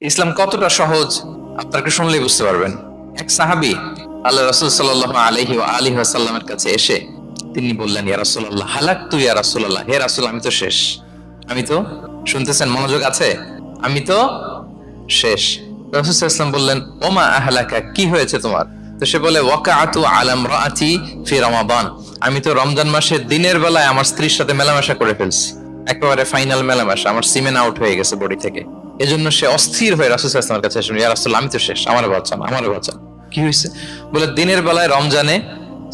ইসলাম কতটা সহজ আপনাকে শুনলেই বুঝতে পারবেন। এক সাহাবী আল্লাহ রাসূল সাল্লাল্লাহু আলাইহি ওয়া আলিহি ওয়াসাল্লামের কাছে এসে তিনি বললেন, ইয়া রাসূলুল্লাহ হালাকতু ইয়া রাসূলুল্লাহ, হে রাসূল আমি তো শেষ। আমি তো, শুনতেছেন মনোযোগ আছে, আমি তো শেষ। রাসূল সাল্লাল্লাহু আলাইহি ওয়াসাল্লাম বললেন, ওমা আহলাকা, কি হয়েছে তোমার? তো সে বলে, ওয়াকাআতু আলা ইমরাআতি ফি রমাদান, আমি তো রমজান মাসে দিনের বেলায় আমার স্ত্রীর সাথে মেলামেশা করে ফেলছি, একেবারে ফাইনাল মেলামেশা, আমার সিমেন আউট হয়ে গেছে বডি থেকে। এজন্য সে অস্থির হয়ে রাসূল সাল্লাল্লাহু আলাইহি ওয়াসাল্লামের কাছে আসেন, ইয়া রাসূলুল্লাহ আমি তো শেষ, আমার বাঁচান, আমার বাঁচান। কি হয়েছে? বলে, দিনের বেলায় রমজানে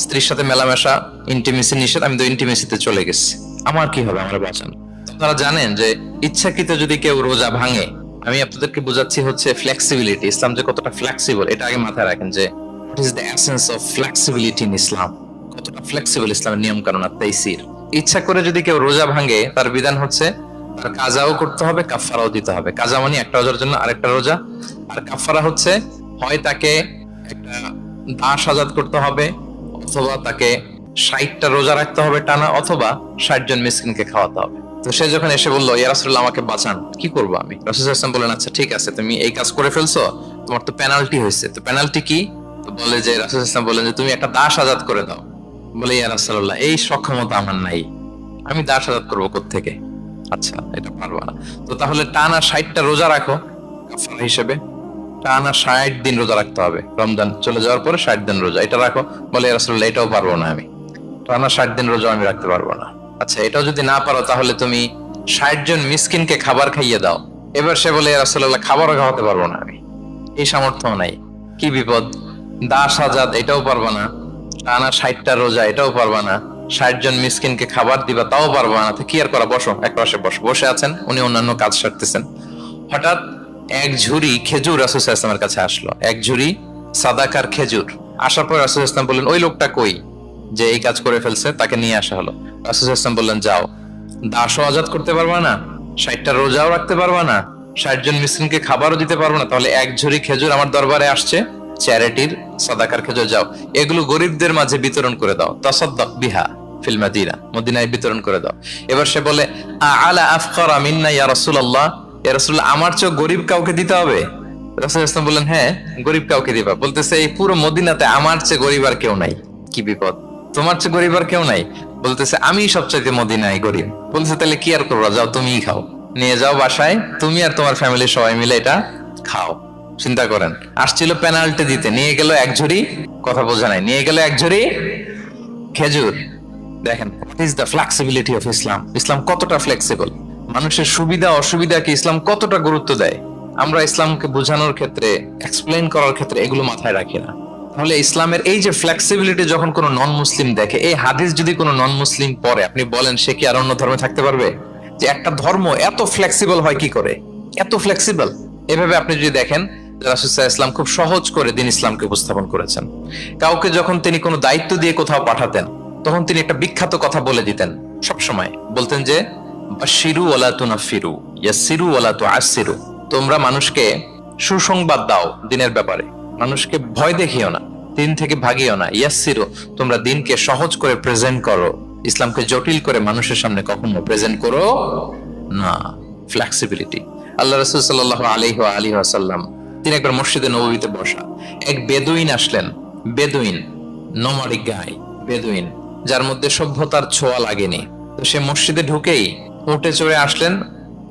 স্ত্রীর সাথে মেলামেশা, ইন্টিমেসি নিষেধ, আমি তো ইন্টিমেসিতে চলে গেছি, আমার কি হবে, আমার বাঁচান। আপনারা জানেন যে ইচ্ছাকৃত যদি কেউ রোজা ভাঙে, আমি আপনাদেরকে বোঝাচ্ছি হচ্ছে ফ্লেক্সিবিলিটি, ইসলাম যে কতটা ফ্লেক্সিবল এটা আগে মাথায় রাখেন, যে what is the essence of flexibility in Islam, কতটা ফ্লেক্সিবল ইসলামের নিয়ম কানুন আর তাইসির। ইচ্ছা করে যদি কেউ রোজা ভাঙে, তার বিধান হচ্ছে তার কাজাও করতে হবে, কাফারাও দিতে হবে। কাজা মানে একটা রোজার জন্য আরেকটা রোজা, আর কাফারা হচ্ছে হয় তাকে একটা দাস আজাদ করতে হবে, অথবা তাকে 60টা রোজা রাখতে হবে টানা, অথবা 60 জন মিসকিনকে খাওয়াতে হবে। তো সে যখন এসে বললো, ইয়া রাসূলুল্লাহ আমাকে বাঁচান, কি করবো আমি? রাসূল সাল্লাল্লাহু আলাইহি ওয়াসাল্লাম বললেন, আচ্ছা ঠিক আছে, তুমি এই কাজ করে ফেলছো, তোমার তো পেনাল্টি হয়েছে। তো পেনাল্টি কি? তো বলে যে, রাসূল সাল্লাল্লাহু আলাইহি ওয়াসাল্লাম বললেন যে তুমি একটা দাস আজাদ করে দাও। বলে, ইয়া রাসূলুল্লাহ এই সক্ষমতা আমার নাই, আমি দাস আজাদ করবো কোত্থেকে? আচ্ছা এটা পারবো না। তো তাহলে টানা 60টা রোজা রাখো কাফারা হিসেবে, টানা 60 দিন রোজা রাখতে হবে, রমজান চলে যাওয়ার পরে 60 দিন রোজা, এটা রাখো। বলে, ইয়া রাসূলুল্লাহ এটাও পারবো না, আমি টানা 60 দিন রোজা আমি রাখতে পারবো না। আচ্ছা এটাও যদি না পারো, তাহলে তুমি 60 জন মিসকিনকে খাবার খাইয়ে দাও। এবার সে বলে, ইয়া রাসূলুল্লাহ খাবারও খাওয়াতে পারবো না, আমি এই সামর্থ্য নাই। কি বিপদ! দাস আজাদ এটাও পারবা না, টানা 60টা রোজা এটাও পারবা না, 60 জন মিসকিনকে খাবার দিবা তাও পারবা না। তো কি আর করা, বসো এক পাশে, বসে আছেন উনি, অন্যান্য কাজ সারতেছেন। হঠাৎ এক ঝুড়ি খেজুর রাসূল সাল্লাল্লাহু আলাইহি ওয়াসাল্লামের কাছে আসলো, এক ঝুড়ি সাদাকার খেজুর। আসার পর রাসূল সাল্লাল্লাহু আলাইহি ওয়াসাল্লাম বললেন, ওই লোকটা কই যে এই কাজ করে ফেলছে? তাকে নিয়ে আসা হলো। রাসূল সাল্লাল্লাহু আলাইহি ওয়াসাল্লাম বললেন, যাও, দাসও আজাদ করতে পারবা না, 60টা রোজাও রাখতে পারবা না, 60 জন মিসকিনকে খাবারও দিতে পারবো না, তাহলে এক ঝুড়ি খেজুর আমার দরবারে আসছে, চ্যারিটির সাদাকার খেজুর, যাও এগুলো গরিবদের মাঝে বিতরণ করে দাও, তাসাদ্দাক বিহা ফিল মাদিনা, মদিনায় বিতরণ করে দাও। এবার সে বলে, আলা আফকারা মিন্না ইয়া রাসূলুল্লাহ, ইয়া রাসূলুল্লাহ আমার চেয়ে গরিব কাউকে দিতে হবে? রাসূল সাল্লাল্লাহু আলাইহি ওয়াসাল্লাম বললেন, হ্যাঁ গরিব কাউকে দিবা। বলতেছে, এই পুরো মদিনাতে আমার চেয়ে গরিব আর কেউ নাই। কি বিপদ! তোমার চেয়ে গরিব আর কেউ নাই? বলতেছে, আমি সবচাইতে মদিনায় গরিব। বলতেছে, তাহলে কি আর করবা, যাও তুমিই খাও, নিয়ে যাও বাসায়, তুমি আর তোমার ফ্যামিলির সবাই মিলে এটা খাও। চিন্তা করেন, আসছিল পেনাল্টি দিতে, নিয়ে গেল এক ঝুড়ি, কথা বোঝা নাই, নিয়ে গেল এক ঝুড়ি খেজুর। দেখেন what is the flexibility of Islam, ইসলাম কতটা ফ্লেক্সিবল, মানুষের সুবিধা অসুবিধাকে ইসলাম কতটা গুরুত্ব দেয়। আমরা ইসলামকে বোঝানোর ক্ষেত্রে, এক্সপ্লেইন করার ক্ষেত্রে এগুলো মাথায় রাখি না। তাহলে ইসলামের এই যে ফ্লেক্সিবিলিটি যখন কোনো নন মুসলিম দেখে, এই হাদিস যদি কোনো নন মুসলিম পড়ে, আপনি বলেন সে কি আর অন্য ধর্মে থাকতে পারবে? যে একটা ধর্ম এত ফ্লেক্সিবল হয় কি করে, এত ফ্লেক্সিবল? এভাবে আপনি যদি দেখেন, রাসূল সাল্লাল্লাহু আলাইহি ওয়াসাল্লাম খুব সহজ করে দিন ইসলামকে উপস্থাপন করেছেন। কাউকে যখন তিনি কোনো দায়িত্ব দিয়ে কোথাও পাঠাতেন, তখন তিনি একটা বিখ্যাত কথা বলে দিতেন, সবসময় বলতেন যে, বাশিরু ওয়ালা তুনাফিরু, ইয়াসসিরু ওয়ালা তুআসসিরু, তোমরা মানুষকে সুসংবাদ দাও দিনের ব্যাপারে, মানুষকে ভয় দেখিও না, দিন থেকে ভাগিও না, ইয়াসসিরু তোমরা দিনকে সহজ করে প্রেজেন্ট করো, ইসলামকে জটিল করে মানুষের সামনে কখনো প্রেজেন্ট করো না। ফ্লেক্সিবিলিটি। আল্লাহ রাসূল সাল্লাল্লাহু আলাইহি ওয়া আলিহি ওয়াসাল্লাম তিনি একবার মসজিদে নববীতে বসা, এক বেদুইন আসলেন, বেদুইন নোমাডিক গাই, বেদুইন যার মধ্যে সভ্যতার ছোঁয়া লাগেনি। তো সে মসজিদে ঢুকেই উটে চড়ে আসলেন,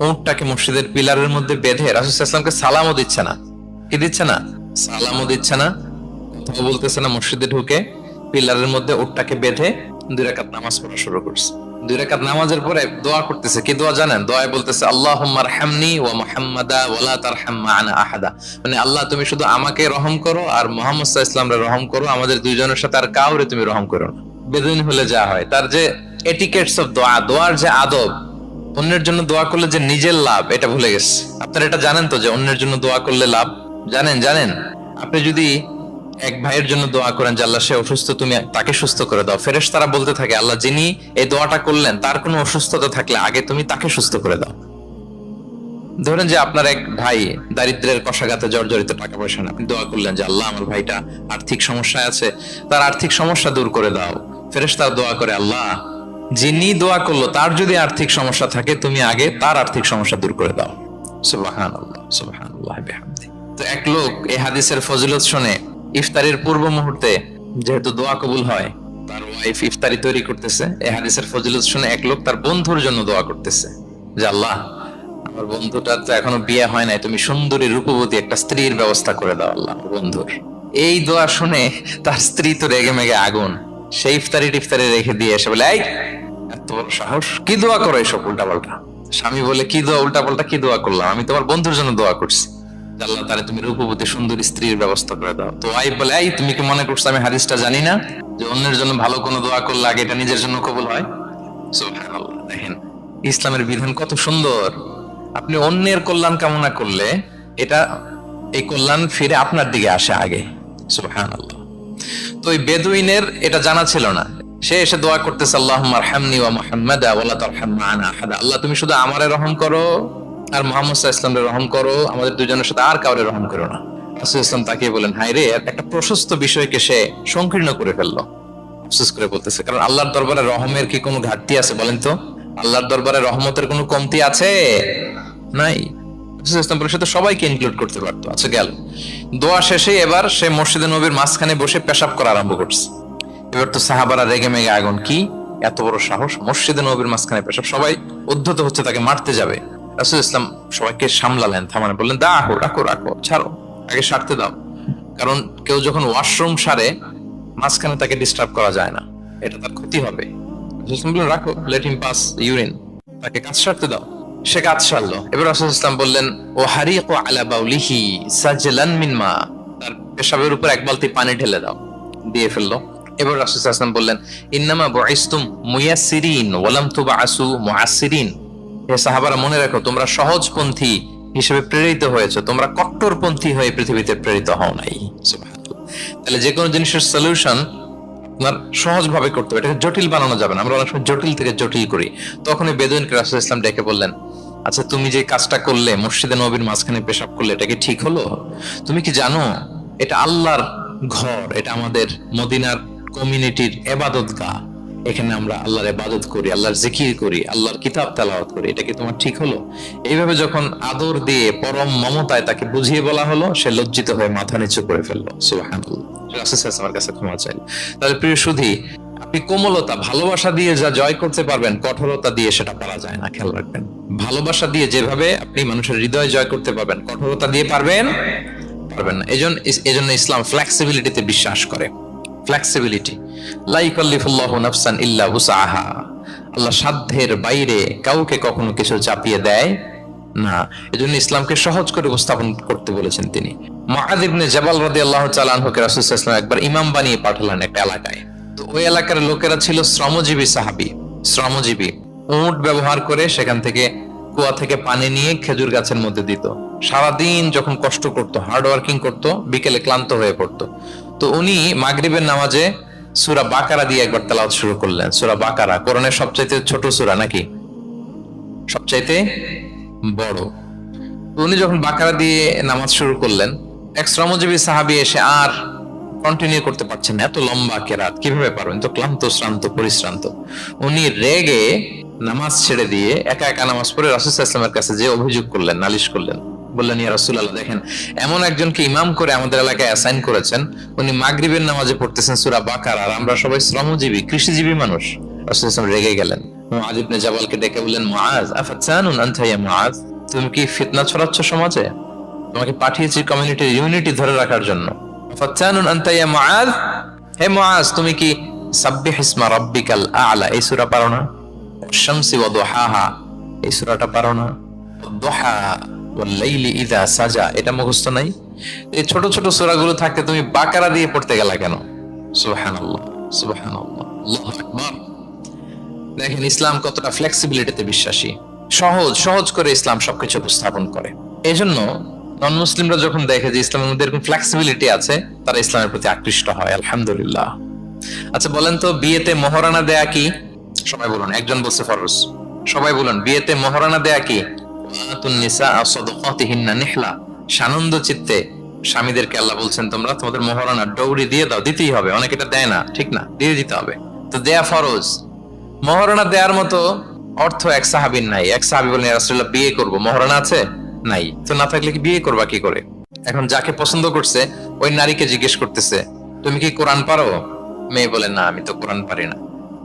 উটটাকে মসজিদের পিলারের মধ্যে বেঁধে রাসূল সাল্লাল্লাহু আলাইহি ওয়াসাল্লামকে সালামও দিচ্ছে না, কি দিচ্ছে না, সালামও দিচ্ছে না, কথা বলতেছে না, মসজিদে ঢুকে পিলারের মধ্যে উটটাকে বেঁধে 2 রাকাত নামাজ পড়া শুরু করছে। 2 রাকাত নামাজের পরে দোয়া করতেছে, কি দোয়া জানেন? দোয়ায় বলতেছে, আল্লাহুম্মা আরহামনি ওয়া মুহাম্মাদা ওয়া লা তারহাম মা'ানা আহাদা, মানে আল্লাহ তুমি শুধু আমাকে রহম করো আর মুহাম্মদ সাল্লাল্লাহু আলাইহি ওয়াসাল্লামকে রহম করো, আমাদের দুইজনের সাথে আর কাউরে তুমি রহম করো না। বেদুইন হলে যা হয়, তার যে এটিকেটস অফ দোয়া, দোয়ার যে আদব, অন্যের জন্য দোয়া করলে যে নিজের লাভ, এটা ভুলে গেছে। আপনারা এটা জানেন তো যে অন্যের জন্য দোয়া করলে লাভ? জানেন আপনি যদি এক ভাইয়ের জন্য দোয়া করেন যে আল্লাহ সে অসুস্থ, তুমি তাকে সুস্থ করে দাও, ফেরেশতারা বলতে থাকে, আল্লাহ যিনি এই দোয়াটা করলেন তার কোনো অসুস্থতা থাকলে আগে তুমি তাকে সুস্থ করে দাও। ধরেন যে আপনার এক ভাই দারিদ্রের কষাঘাতে জর্জরিত, টাকা পয়সা না, আপনি দোয়া করলেন যে আল্লাহ আমার ভাইটা আর্থিক সমস্যায় আছে, তার আর্থিক সমস্যা দূর করে দাও। ফেরেশতারা দোয়া করে, আল্লাহ যিনি দোয়া করলো তার যদি আর্থিক সমস্যা থাকে তুমি আগে তার আর্থিক সমস্যা দূর করে দাও। সুবহানাল্লাহ সুবহানাল্লাহ বিহামদি। তো এক লোক এই হাদিসের ফজিলত শুনে ইফতারির পূর্ব মুহূর্তে যেহেতু দোয়া কবুল হয়, তার ওয়াইফ ইফতারি তৈরি করতেছে, এই হাদিসের ফজিলত শুনে এক লোক তার বন্ধুর জন্য দোয়া করতেছে যে আল্লাহ, আমার বন্ধুটার তো এখনো বিয়ে হয় নাই, তুমি সুন্দরী রূপবতী একটা স্ত্রীর ব্যবস্থা করে দাও আল্লাহ বন্ধুর। এই দোয়া শুনে তার স্ত্রী তো রেগে মেগে আগুন, সেই ইফতারি টিফতারি রেখে দিয়ে এসে বলে, এই এত বড় সাহস, কি দোয়া করো এসব উল্টাপাল্টা। স্বামী বলে, কি দোয়া উল্টাপাল্টা, কি দোয়া করলাম, আমি তোমার বন্ধুর জন্য দোয়া করছি আল্লাহ তারে তুমি রূপবতী সুন্দরী স্ত্রীর ব্যবস্থা করে দাও। তো ওয়াইফ বলে, এই তুমি কি মনে করছো আমি হাদিসটা জানি না যে অন্যের জন্য ভালো কোনো দোয়া করলে আগে এটা নিজের জন্য কবুল হয়? সুবহানাল্লাহ। দেখেন ইসলামের বিধান কত সুন্দর। আপনি অন্যের কল্যাণ কামনা করলে এটা, এই কল্যাণ ফিরে আপনার দিকে আসে আগে। সুবহানাল্লাহ। তো ওই বেদুইনের এটা জানা ছিল না, সে এসে দোয়া করতেছে, আল্লাহুম্মা আরহামনি ওয়া মুহাম্মাদা ওয়া লা তারহাম মা'ানা আহাদা। আল্লাহ তুমি শুধু আমারে রহম করো আর মুহাম্মদ সাল্লাল্লাহু আলাইহি ওয়াসাল্লামের রহম করো, আমাদের দুজনের সাথে আর কাউরে রহম করো না। রাসূল ইসলাম তাকে বলেন, হায় রে, একটা প্রশস্ত বিষয়কে সে সংকীর্ণ করে ফেললো। আফসোস করে বলতেছে, কারণ আল্লাহর দরবারে রহমের কি কোনো ঘাটতি আছে বলেন তো? আল্লাহর দরবারে রহমতের কোনো কমতি আছে? নাই। রাসূল ইসলাম বলে, সে তো সবাইকে ইনক্লুড করতে পারতো। আচ্ছা গেল, দোয়া শেষে এবার সে মসজিদে নবীর মাঝখানে বসে পেশাব করা আরম্ভ করছে। এবার তো সাহাবারা রেগে মেগে আগুন, কি এত বড় সাহস, মসজিদে নবীর মাঝখানে পেশাব, সবাই উদ্ধত হচ্ছে, তাকে মারতে যাবে। রাসূল ইসলাম সবাইকে সামলালেন, থামালেন, বললেন, রাখো রাখো রাখো, ছাড়ো, আগে সারতে দাও। কারণ কেউ যখন ওয়াশরুম সারে মাঝখানে তাকে ডিস্টার্ব করা যায় না, এটা তার ক্ষতি হবে। রাসূল ইসলাম বললেন, রাখো, লেট হিম পাস ইউরিন, তাকে কাজ সারতে দাও। সে কাজ সারলো। এবার রাসূল ইসলাম বললেন, ও হারিকু আলা বাউলিহি সাজলান মিন মা, তার পেশাবের উপর এক বালতি পানি ঢেলে দাও, দিয়ে ফেললো। এবার রাসূল সাল্লাল্লাহু আলাইহি ওয়াসাল্লাম বললেন, ইন্নামা বুইসতুম মুয়াসসিরিন ওয়া লাম তুবআসু মুআসসিরিন। হে সাহাবারা, মনে রাখো, তোমরা সহজপন্থী হিসেবে প্রেরিত হয়েছে, তোমরা কট্টরপন্থী হয়ে পৃথিবীতে প্রেরিত হও নাই। সুবহানাল্লাহ। তাহলে যে কোনো জিনিসের সলিউশন আপনার সহজ ভাবে করতে হবে, এটাকে জটিল বানানো যাবে না। আমরা অনেক সময় জটিল থেকে জটিল করি। তখনই বেদুইনকে রাসূল ইসলাম ডেকে বললেন, আচ্ছা তুমি যে কাজটা করলে, মসজিদে নবীর মাঝখানে পেশাব করলে, এটা কি ঠিক হলো? তুমি কি জানো এটা আল্লাহর ঘর, এটা আমাদের মদিনার কমিউনিটির ইবাদতগাহ, এখানে আমরা আল্লাহর ইবাদত করি, আল্লাহর জিকির করি, আল্লাহর কিতাব তেলাওয়াত করি, এটা কি তোমার ঠিক হলো? এইভাবে যখন আদর দিয়ে পরম মমতায় তাকে বুঝিয়ে বলা হলো, সে লজ্জিত হয়ে মাথা নিচু করে ফেললো। সুবহানাল্লাহ। রাসূল সাল্লাল্লাহু আলাইহি ওয়াসাল্লামের কাছে ক্ষমা চাইল। তাহলে প্রিয় সুধী, আপনি কোমলতা, ভালোবাসা দিয়ে যা জয় করতে পারবেন, কঠোরতা দিয়ে সেটা পারা যায় না। খেয়াল রাখবেন, ভালোবাসা দিয়ে যেভাবে আপনি মানুষের হৃদয় জয় করতে পারবেন, কঠোরতা দিয়ে পারবেন না। এজন্য ইসলাম ফ্লেক্সিবিলিটিতে বিশ্বাস করে। ফ্লেক্সিবিলিটি, লা ইউকাল্লিফুল্লাহু নাফসান ইল্লা উসআহা। আল্লাহ সাধ্যের বাইরে কাউকে কখনো কিছু চাপিয়ে দেয় না। এজন্য ইসলামকে সহজ করে উপস্থাপন করতে বলেছেন তিনি। মুআয ইবনে জাবাল রাদিয়াল্লাহু তাআলা আনহুকে রাসূল সাল্লাল্লাহু আলাইহি ওয়াসাল্লাম একবার ইমাম বানিয়ে পাঠালেন একটা এলাকায়। তো ওই এলাকার লোকেরা ছিল শ্রমজীবী সাহাবী, শ্রমজীবী। উট ব্যবহার করে সেখান থেকে কুয়া থেকে পানি নিয়ে খেজুর গাছের মধ্যে দিত। সারাদিন যখন কষ্ট করতো, হার্ড ওয়ার্কিং করতো, বিকেলে ক্লান্ত হয়ে পড়তো। তো উনি মাগরিবের নামাজে সূরা বাকারা দিয়ে একবার তেলাওয়াত শুরু করলেন। সূরা বাকারা কোরআনের সবচাইতে ছোট সূরা নাকি সবচাইতে বড়? উনি যখন বাকারা দিয়ে নামাজ শুরু করলেন, এক শ্রমজীবী সাহাবী এসে আর কন্টিনিউ করতে পারছেন না, এত লম্বা কেরাত কিভাবে পারবেন, তো ক্লান্ত, শ্রান্ত, পরিশ্রান্ত। উনি রেগে নামাজ ছেড়ে দিয়ে একা একা নামাজ পড়ে রাসূল সাল্লাল্লাহু আলাইহি ওয়াসাল্লামের কাছে যে অভিযোগ করলেন, নালিশ করলেন। বললেন, ইয়া রাসূলুল্লাহ, দেখেন এমন একজনকে ইমাম করে আমাদের এলাকায় অ্যাসাইন করেছেন, উনি মাগরিবের নামাজে পড়তেছেন সূরা বাকারা, আর আমরা সবাই শ্রমজীবী, কৃষিজীবী মানুষ। রাসূল সাল্লাল্লাহু আলাইহি ওয়াসাল্লাম রেগে গেলেন। মুআয ইবনে জাবালকে ডেকে বললেন, মুআয, আফাতানুন আনতা ইয়া মুআয, তুমি কি ফিতনা ছড়াচ্ছ সমাজে? তোমাকে পাঠিয়েছি কমিউনিটির ইউনিটি ধরে রাখার জন্য। আফাতানুন আনতা ইয়া মুআয, হে মুআয, তুমি কি সাব্বিহ ইসমা রাব্বিকাল আ'লা এই সূরা পারো না? শামসি ওয়া দুহাহা এই সূরাটা পারো না? দুহা ওয়াল লাইলি ইযা সাজা এটা মুখস্থ নাই? এই ছোট ছোট সূরাগুলো থাকতে তুমি বাকারা দিয়ে পড়তে গেলা কেন? সুবহানাল্লাহ, সুবহানাল্লাহ, আল্লাহু আকবার। দেখেন ইসলাম কতটা ফ্লেক্সিবিলিটিতে বিশ্বাসী। সহজ করে ইসলাম সবকিছু উপস্থাপন করে। এজন্য নন মুসলিমরা যখন দেখে যে ইসলামের মধ্যে এরকম ফ্লেক্সিবিলিটি আছে, তারা ইসলামের প্রতি আকৃষ্ট হয়। আলহামদুলিল্লাহ। আচ্ছা বলেন তো, বিয়েতে মহরানা দেয়া কি? সবাই বলুন। একজন বলছে ফরজ। সবাই বলুন, বিয়েতে মহরানা দেয়া কি? ওয়াতুন নিসা সাদাকাতিহিন্না নিহলা। সানন্দ চিত্তে স্বামীদেরকে আল্লাহ বলছেন, তোমরা তোমাদের মহরানা ডৌরি দিয়ে দাও, দিতেই হবে। অনেকে এটা দেয় না, ঠিক না, দিয়ে দিতে হবে। তো দেয়া ফরজ। মহরানা দেওয়ার মতো অর্থ এক সাহাবীর নাই। এক সাহাবী বলেন, ইয়া রাসূলুল্লাহ, বিয়ে করব, মহরানা আছে? নাই। তো না থাকলে কি বিয়ে করবা কি করে? এখন যাকে পছন্দ করছে ওই নারীকে জিজ্ঞেস করতেছে, তুমি কি কোরআন পারো? মেয়ে বলে, না আমি তো কোরআন পারি না।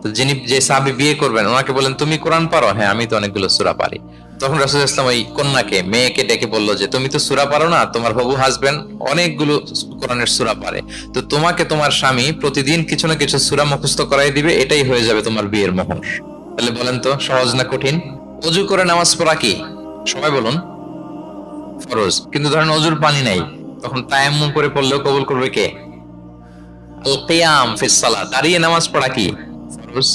তো যিনি যে সাহাবী বিয়ে করবেন ওনাকে বলেন, তুমি কোরআন পারো? হ্যাঁ আমি তো অনেকগুলো সূরা পারি। তখন রাসূল ইসলাম ওই কন্যাকে, মেয়েকে ডেকে বলল যে তুমি তো সূরা পারো না, তোমার হবু হাজবেন্ড অনেকগুলো কোরআনের সূরা পারে, তো তোমাকে তোমার স্বামী প্রতিদিন কিছু না কিছু সূরা মুখস্থ করাই দিবে, এটাই হয়ে যাবে তোমার বিয়ের মোহর। তাহলে বলেন তো সহজ না কঠিন? অজু করে নামাজ পড়া কি? সবাই বলুন ফরজ। কিন্তু ধরেন অজুর পানি নাই, তখন তায়াম্মুম করে পড়লেও কবুল করবে কে? আল কিয়াম ফিস সালাহ, দাঁড়িয়ে নামাজ পড়া কি? ফরজ।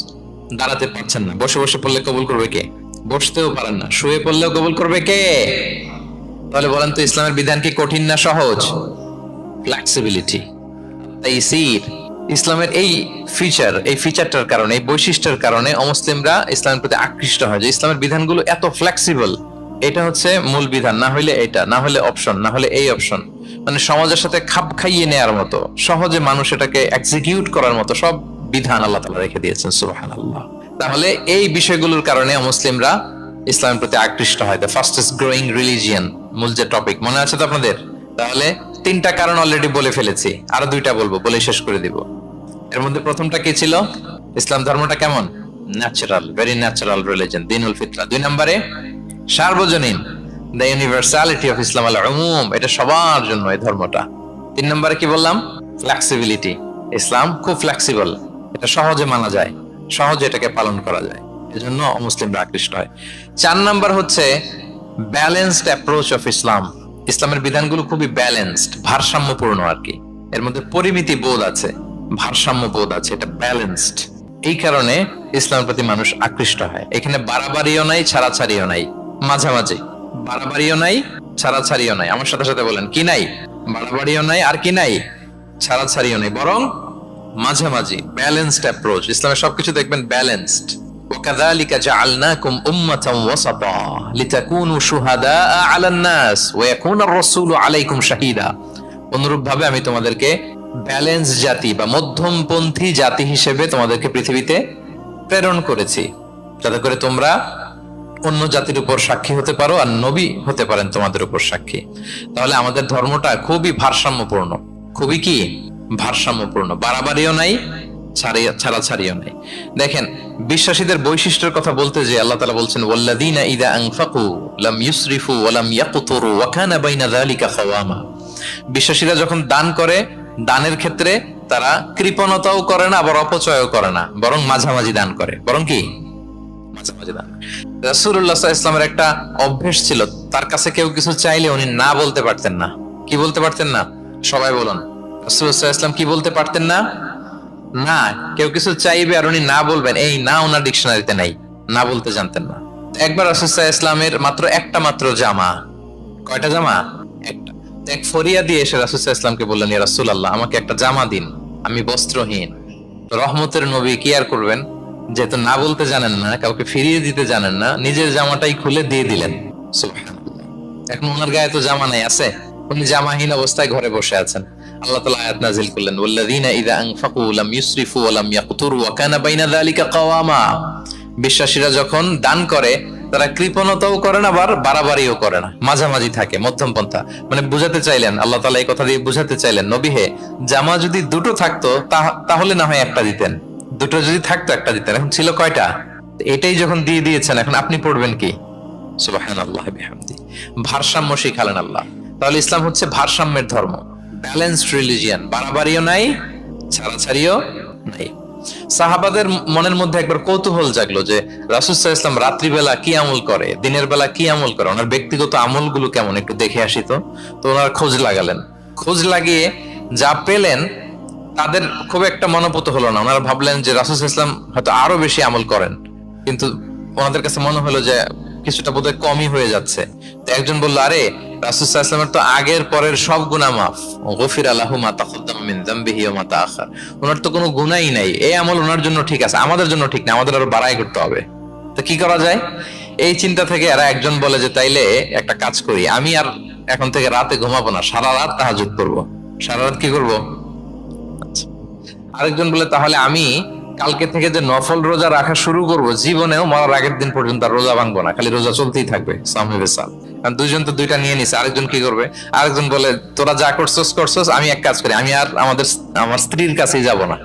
দাঁড়াতে পারছেন না, বসে বসে পড়লে কবুল করবে কে? বসতেও পারেন না, শুয়ে পড়লেও কবুল করবে কে? তাহলে বলেন তো ইসলামের বিধান কি কঠিন না সহজ? ফ্লেক্সিবিলিটি, তাইসির। ইসলামের এই ফিচারটার কারণে, এই বৈশিষ্ট্যের কারণে অমুসলিমরা ইসলামের প্রতি আকৃষ্ট হয়, যে ইসলামের বিধানগুলো এত ফ্লেক্সিবল। এটা হচ্ছে মূল বিধান, না হলে এটা, না হলে অপশন, না হলে এই অপশন। মানে সমাজের সাথে খাপ খাইয়ে নেয়ার মতো, সহজে মানুষ এটাকে এক্সিকিউট করার মতো সব বিধান আল্লাহ তাআলা রেখে দিয়েছেন, সুবহানাল্লাহ। তাহলে এই বিষয়গুলোর কারণে মুসলিমরা ইসলামের প্রতি আকৃষ্ট হয়। দ্য ফাস্টেস্ট গ্রোয়িং রিলিজিয়ন, মূল যে টপিক, মনে আছে তো আপনাদের? তাহলে 3টা কারণ অলরেডি বলে ফেলেছি, আরো 2টা বলবো, বলে শেষ করে দিব। এর মধ্যে প্রথমটা কি ছিল? ইসলাম ধর্মটা কেমন? ন্যাচারাল, ভেরি ন্যাচারাল রিলিজিয়ন, দীনুল ফিতরা। 2 নম্বরে সার্বজনীন, দ্য ইউনিভার্সালিটি অফ ইসলাম, আল উমুম, এটা সবার জন্য এই ধর্মটা। 3 নম্বরে কি বললাম? ফ্লেক্সিবিলিটি, ইসলাম খুব ফ্লেক্সিবল, এটা সহজে মানা যায়, সহজে এটাকে পালন করা যায়, এজন্য অমুসলিমরা আকৃষ্ট হয়। 4 নাম্বার হচ্ছে ব্যালেন্সড অ্যাপ্রোচ অফ ইসলাম। ইসলামের বিধানগুলো খুবই ব্যালেন্সড, ভারসাম্যপূর্ণ আর কি। এর মধ্যে পরিমিতি বোধ আছে, ভারসাম্য বোধ আছে, এটা ব্যালেন্সড। এই কারণে ইসলামের প্রতি মানুষ আকৃষ্ট হয়। এখানে বাড়াবাড়িও নাই, ছাড়াছাড়িও নাই, মাঝামাঝি। বাড়াবাড়িও নাই, ছাড়াছাড়িও নাই। আমার সাথে সাথে বলেন, কি নাই? বাড়াবাড়িও নাই, আর কি নাই? ছাড়াছাড়িও নাই, বরং মাঝামাঝি, ব্যালেন্সড অ্যাপ্রোচ। ইসলামের সবকিছু দেখবেন ব্যালেন্সড। وكذلك جعلناكم أمة وسطا لتكونوا شهداء على الناس ويكون الرسول عليكم شهيدا। অনুরূপ ভাবে আমি তোমাদেরকে ব্যালেন্স জাতি বা মধ্যমপন্থী জাতি হিসেবে তোমাদেরকে পৃথিবীতে প্রেরণ করেছি, যাতে করে তোমরা অন্য জাতির উপর সাক্ষী হতে পারো, আর নবী হতে পারেন তোমাদের উপর সাক্ষী। তাহলে আমাদের ধর্মটা খুবই ভারসাম্যপূর্ণ, খুবই কি ভারসাম্যপূর্ণ, বাড়াবাড়িও নাই, ছাড়াছাড়িও নাই। দেখেন বিশ্বাসীদের বৈশিষ্ট্যের কথা বলতে যে আল্লাহ তাআলা বলছেন, ওয়াল্লাযীনা ইযা আনফাকু লাম ইউসরিফু ওয়া লাম ইয়াকতুরু ওয়া কানা বাইনা যালিকা খাওয়ামা। বিশ্বাসীরা যখন দান করে, দানের ক্ষেত্রে তারা কৃপণতাও করে না, আবার অপচয়ও করে না, বরং মাঝামাঝি দান করে। বরং কি? মাঝামাঝি দান। রাসূলুল্লাহ সাল্লাল্লাহু আলাইহি ওয়াসাল্লামের একটা অভ্যাস ছিল, তার কাছে কেউ কিছু চাইলে উনি না বলতে পারতেন না। কি বলতে পারতেন না? সবাই বলুন। রাসূলুল্লাহ সাল্লাল্লাহু আলাইহি ওয়াসাল্লাম কি বলতে পারতেন না? না। কেউ কিছু চাইবে আর উনি না বলবেন, এই না ওনার ডিকশনারিতে নাই, না বলতে জানতেন না। একবার রাসূল সাল্লাল্লাহু আলাইহি ওয়াসাল্লামের মাত্র একটা মাত্র জামা, কয়টা জামা? একটা। এক ফরিয়া দিয়ে এসে রাসূল সাল্লাল্লাহু আলাইহি ওয়াসাল্লামকে বললেন, ইয়া রাসূলুল্লাহ, আমাকে একটা জামা দিন, আমি বস্ত্রহীন। রহমতের নবী কি আর করবেন, যেহেতু না বলতে জানেন না, কাউকে ফিরিয়ে দিতে জানেন না, নিজের জামাটাই খুলে দিয়ে দিলেন। সুবহানাল্লাহ। এখন ওনার গায়ে তো জামা নাই, আছে? উনি জামাহীন অবস্থায় ঘরে বসে আছেন। আল্লাহ তাআলা আয়াত নাযিল করলেন, ওয়াল্লাযীনা ইযা আনফাকু লাম ইউসরিফু ওয়া লাম ইয়াকতুরু ওয়া কানা বাইনা যালিকা কাওয়ামা। বিশ্বাসীরা যখন দান করে, তারা কৃপণতাও করে না, আবার বাড়াবাড়িও করে না, মাঝামাঝি থাকে, মধ্যমপন্থা। মানে বুঝাতে চাইলেন, আল্লাহ তাআলা এই কথা দিয়ে বুঝাতে চাইলেন, নবী হে, জামা যদি দুটো থাকতো তাহলে না হয় একটা দিতেন, দুটো যদি থাকতো একটা দিতেন। এখন ছিল কয়টা? এটাই যখন দিয়ে দিয়েছেন, এখন আপনি পড়বেন কি? সুবহানাল্লাহ বিহামদি। ভারসাম্য শিখালেন আল্লাহ। তাহলে ইসলাম হচ্ছে ভারসাম্যের ধর্ম, ব্যালেন্সড রিলিজিয়ান, বাড়াবাড়িও নাই, ছাড়াছাড়িও নাই। সাহাবাদের মনের মধ্যে একবার কৌতূহল জাগলো যে রাসূল সাল্লাল্লাহু আলাইহি ওয়াসাল্লাম রাত্রিবেলা কি আমল করে, দিনের বেলা কি আমল করে, ওনার ব্যক্তিগত আমলগুলো কেমন, একটু দেখে আসি। তো ওনার খোঁজ লাগালেন। খোঁজ লাগিয়ে যা পেলেন তাদের খুব একটা মনোপুত হলো না। ওনারা ভাবলেন যে রাসূল সাল্লাল্লাহু আলাইহি ওয়াসাল্লাম হয়তো আরো বেশি আমল করেন, কিন্তু ওনাদের কাছে মনে হলো যে কিছুটা বোধহয় কমই হয়ে যাচ্ছে। তো একজন বলল, আরে রাসূল সাল্লাল্লাহু আলাইহি ওয়াসাল্লামের তো আগের পরের সব গুনাহ মাফ, গফিরা লাহু মা তাকদ্দামা মিন যামবিহি ওয়া মা তাআখার। ওনার তো কোনো গুনাহই নাই, এই আমল ওনার জন্য ঠিক আছে, আমাদের জন্য ঠিক না, আমাদের আরো বাড়াই করতে হবে। তো কি করা যায়? এই চিন্তা থেকে এরা একজন বলে যে তাইলে একটা কাজ করি, আমি আর এখন থেকে রাতে ঘুমাবো না, সারা রাত তাহাজ্জুদ করব। সারা রাত কি করব? আরেকজন বলে তাহলে আমি কালকে থেকে যে নফল রোজা রাখা শুরু করব, জীবনেও মরার আগের দিন পর্যন্ত আর রোজা ভাঙবো না, খালি রোজা চলতেই থাকবে। কারণ দুইজন তো দুইটা নিয়ে নিছে, আরেকজন কি করবে? আরেকজন বলে তোরা যা করছস করছস, আমি এক কাজ করি, আমি আর আমার স্ত্রীর কাছেই যাব না,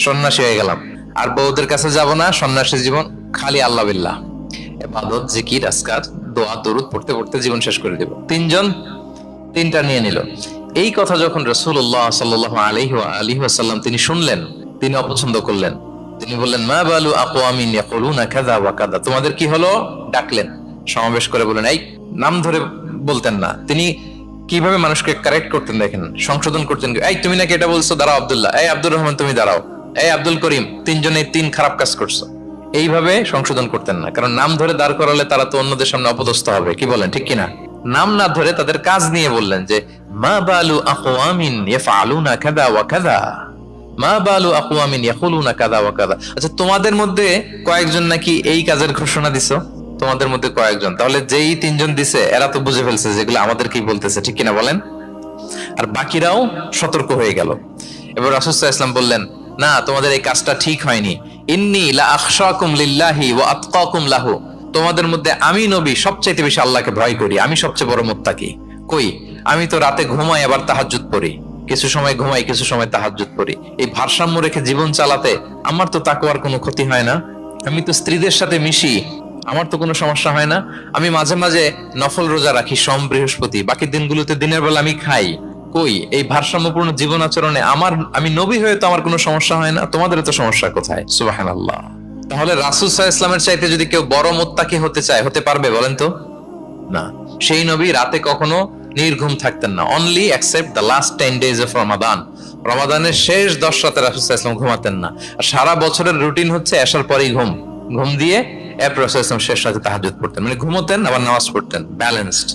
সন্ন্যাসী হয়ে গেলাম, আর বউদের কাছে যাব না, সন্ন্যাসী জীবন, খালি আল্লাহ বিল্লাহ, ইবাদত জিকির আজকার দোয়া দরুদ পড়তে পড়তে জীবন শেষ করে দেব। তিনজন তিনটা নিয়ে নিল। এই কথা যখন রাসূলুল্লাহ সাল্লাল্লাহু আলাইহি ওয়া আলিহি ওয়াসাল্লাম তিনি শুনলেন, তিনি অপছন্দ করলেন। তিনি বললেন মা বালু আকওয়ামিন ইয়াকুলুনা কাযা ওয়া কাযা, তোমাদের কি হলো? ডাকলেন, সমাবেশ করে বলেন, এই নাম ধরে বলতেন না। তিনি কিভাবে মানুষকে কারেক্ট করতেন দেখেন, সংশোধন করতেন। এই তুমি নাকি এটা বলছো, দাঁড়াও আব্দুল্লাহ, এই আব্দুর রহমান তুমি দাঁড়াও, এই আব্দুল করিম, তিনজনে তিন খারাপ কাজ করছো, এইভাবে সংশোধন করতেন না। কারণ নাম ধরে দাঁড় করালে তারা তো অন্যদের সামনে অপদস্থ হবে, কি বলেন, ঠিক কিনা? নাম না ধরে তাদের কাজ নিয়ে বললেন যে মা বালু আকওয়ামিন ইয়াফআলুনা কাযা ওয়া কাযা, মা বালু আকওয়ামিন ইয়াকুলুনা কাযা ওয়া কাযা। আচ্ছা, তোমাদের মধ্যে কয়েকজন নাকি এই কাজের ঘোষণা দিছো, তোমাদের মধ্যে কয়েকজন, তাহলে যেই তিনজন দিছে এরা তো বুঝে ফেলছে যেগুলো আমাদের কি বলতেছে, ঠিক কিনা বলেন? আর বাকিরাও সতর্ক হয়ে গেল। এবার রাসূল সাল্লাল্লাহু আলাইহি ওয়াসাল্লাম বললেন, না, তোমাদের এই কাজটা ঠিক হয়নি। ইন্নী লা আখশাকুম লিল্লাহি ওয়া আতকাকুম লাহু, তোমাদের মধ্যে আমি নবী সবচেয়ে বেশি আল্লাহকে ভয় করি, আমি সবচেয়ে বড় মুত্তাকি। কই, আমি তো রাতে ঘুমাই আবার তাহাজ্জুদ পড়ি, কিছু সময় ঘুমাই কিছু সময় তাহাজ্জুদ পড়ি। এই ভারসাম্য রেখে জীবন চালাতে আমার তো তাকওয়ার কোনো ক্ষতি হয় না। আমি তো স্ত্রীদের সাথে মিশি, আমার তো কোনো সমস্যা হয় না। আমি মাঝে মাঝে নফল রোজা রাখি সোম বৃহস্পতি, বাকি দিনগুলোতে দিনের বেলা আমি খাই। কই, এই ভারসাম্যপূর্ণ জীবন আচরণে আমি নবী হয়ে তো আমার কোনো সমস্যা হয় না, তোমাদের তো সমস্যা কোথায়? সুবহানাল্লাহ। তাহলে রাসূল সাল্লাল্লাহু আলাইহি ওয়াসাল্লামের চাইতে যদি কেউ বড় মুত্তাকি হতে চায়, হতে পারবে বলেন তো? না। সেই নবী রাতে কখনো নির্ঘুম থাকতেন না, only except the last 10 days of Ramadan. রমাদানের শেষ 10 রাতে রাসূল সাল্লাল্লাহু আলাইহি ওয়াসাল্লাম ঘুমাতেন না। আর সারা বছরের রুটিন হচ্ছে এশার পরেই ঘুম দিয়ে এরপর রাসূল সাল্লাল্লাহু আলাইহি ওয়াসাল্লাম শেষ রাতে তাহাজ্জুদ পড়তেন, মানে ঘুমোতেন আবার নামাজ পড়তেন, ব্যালেন্সড।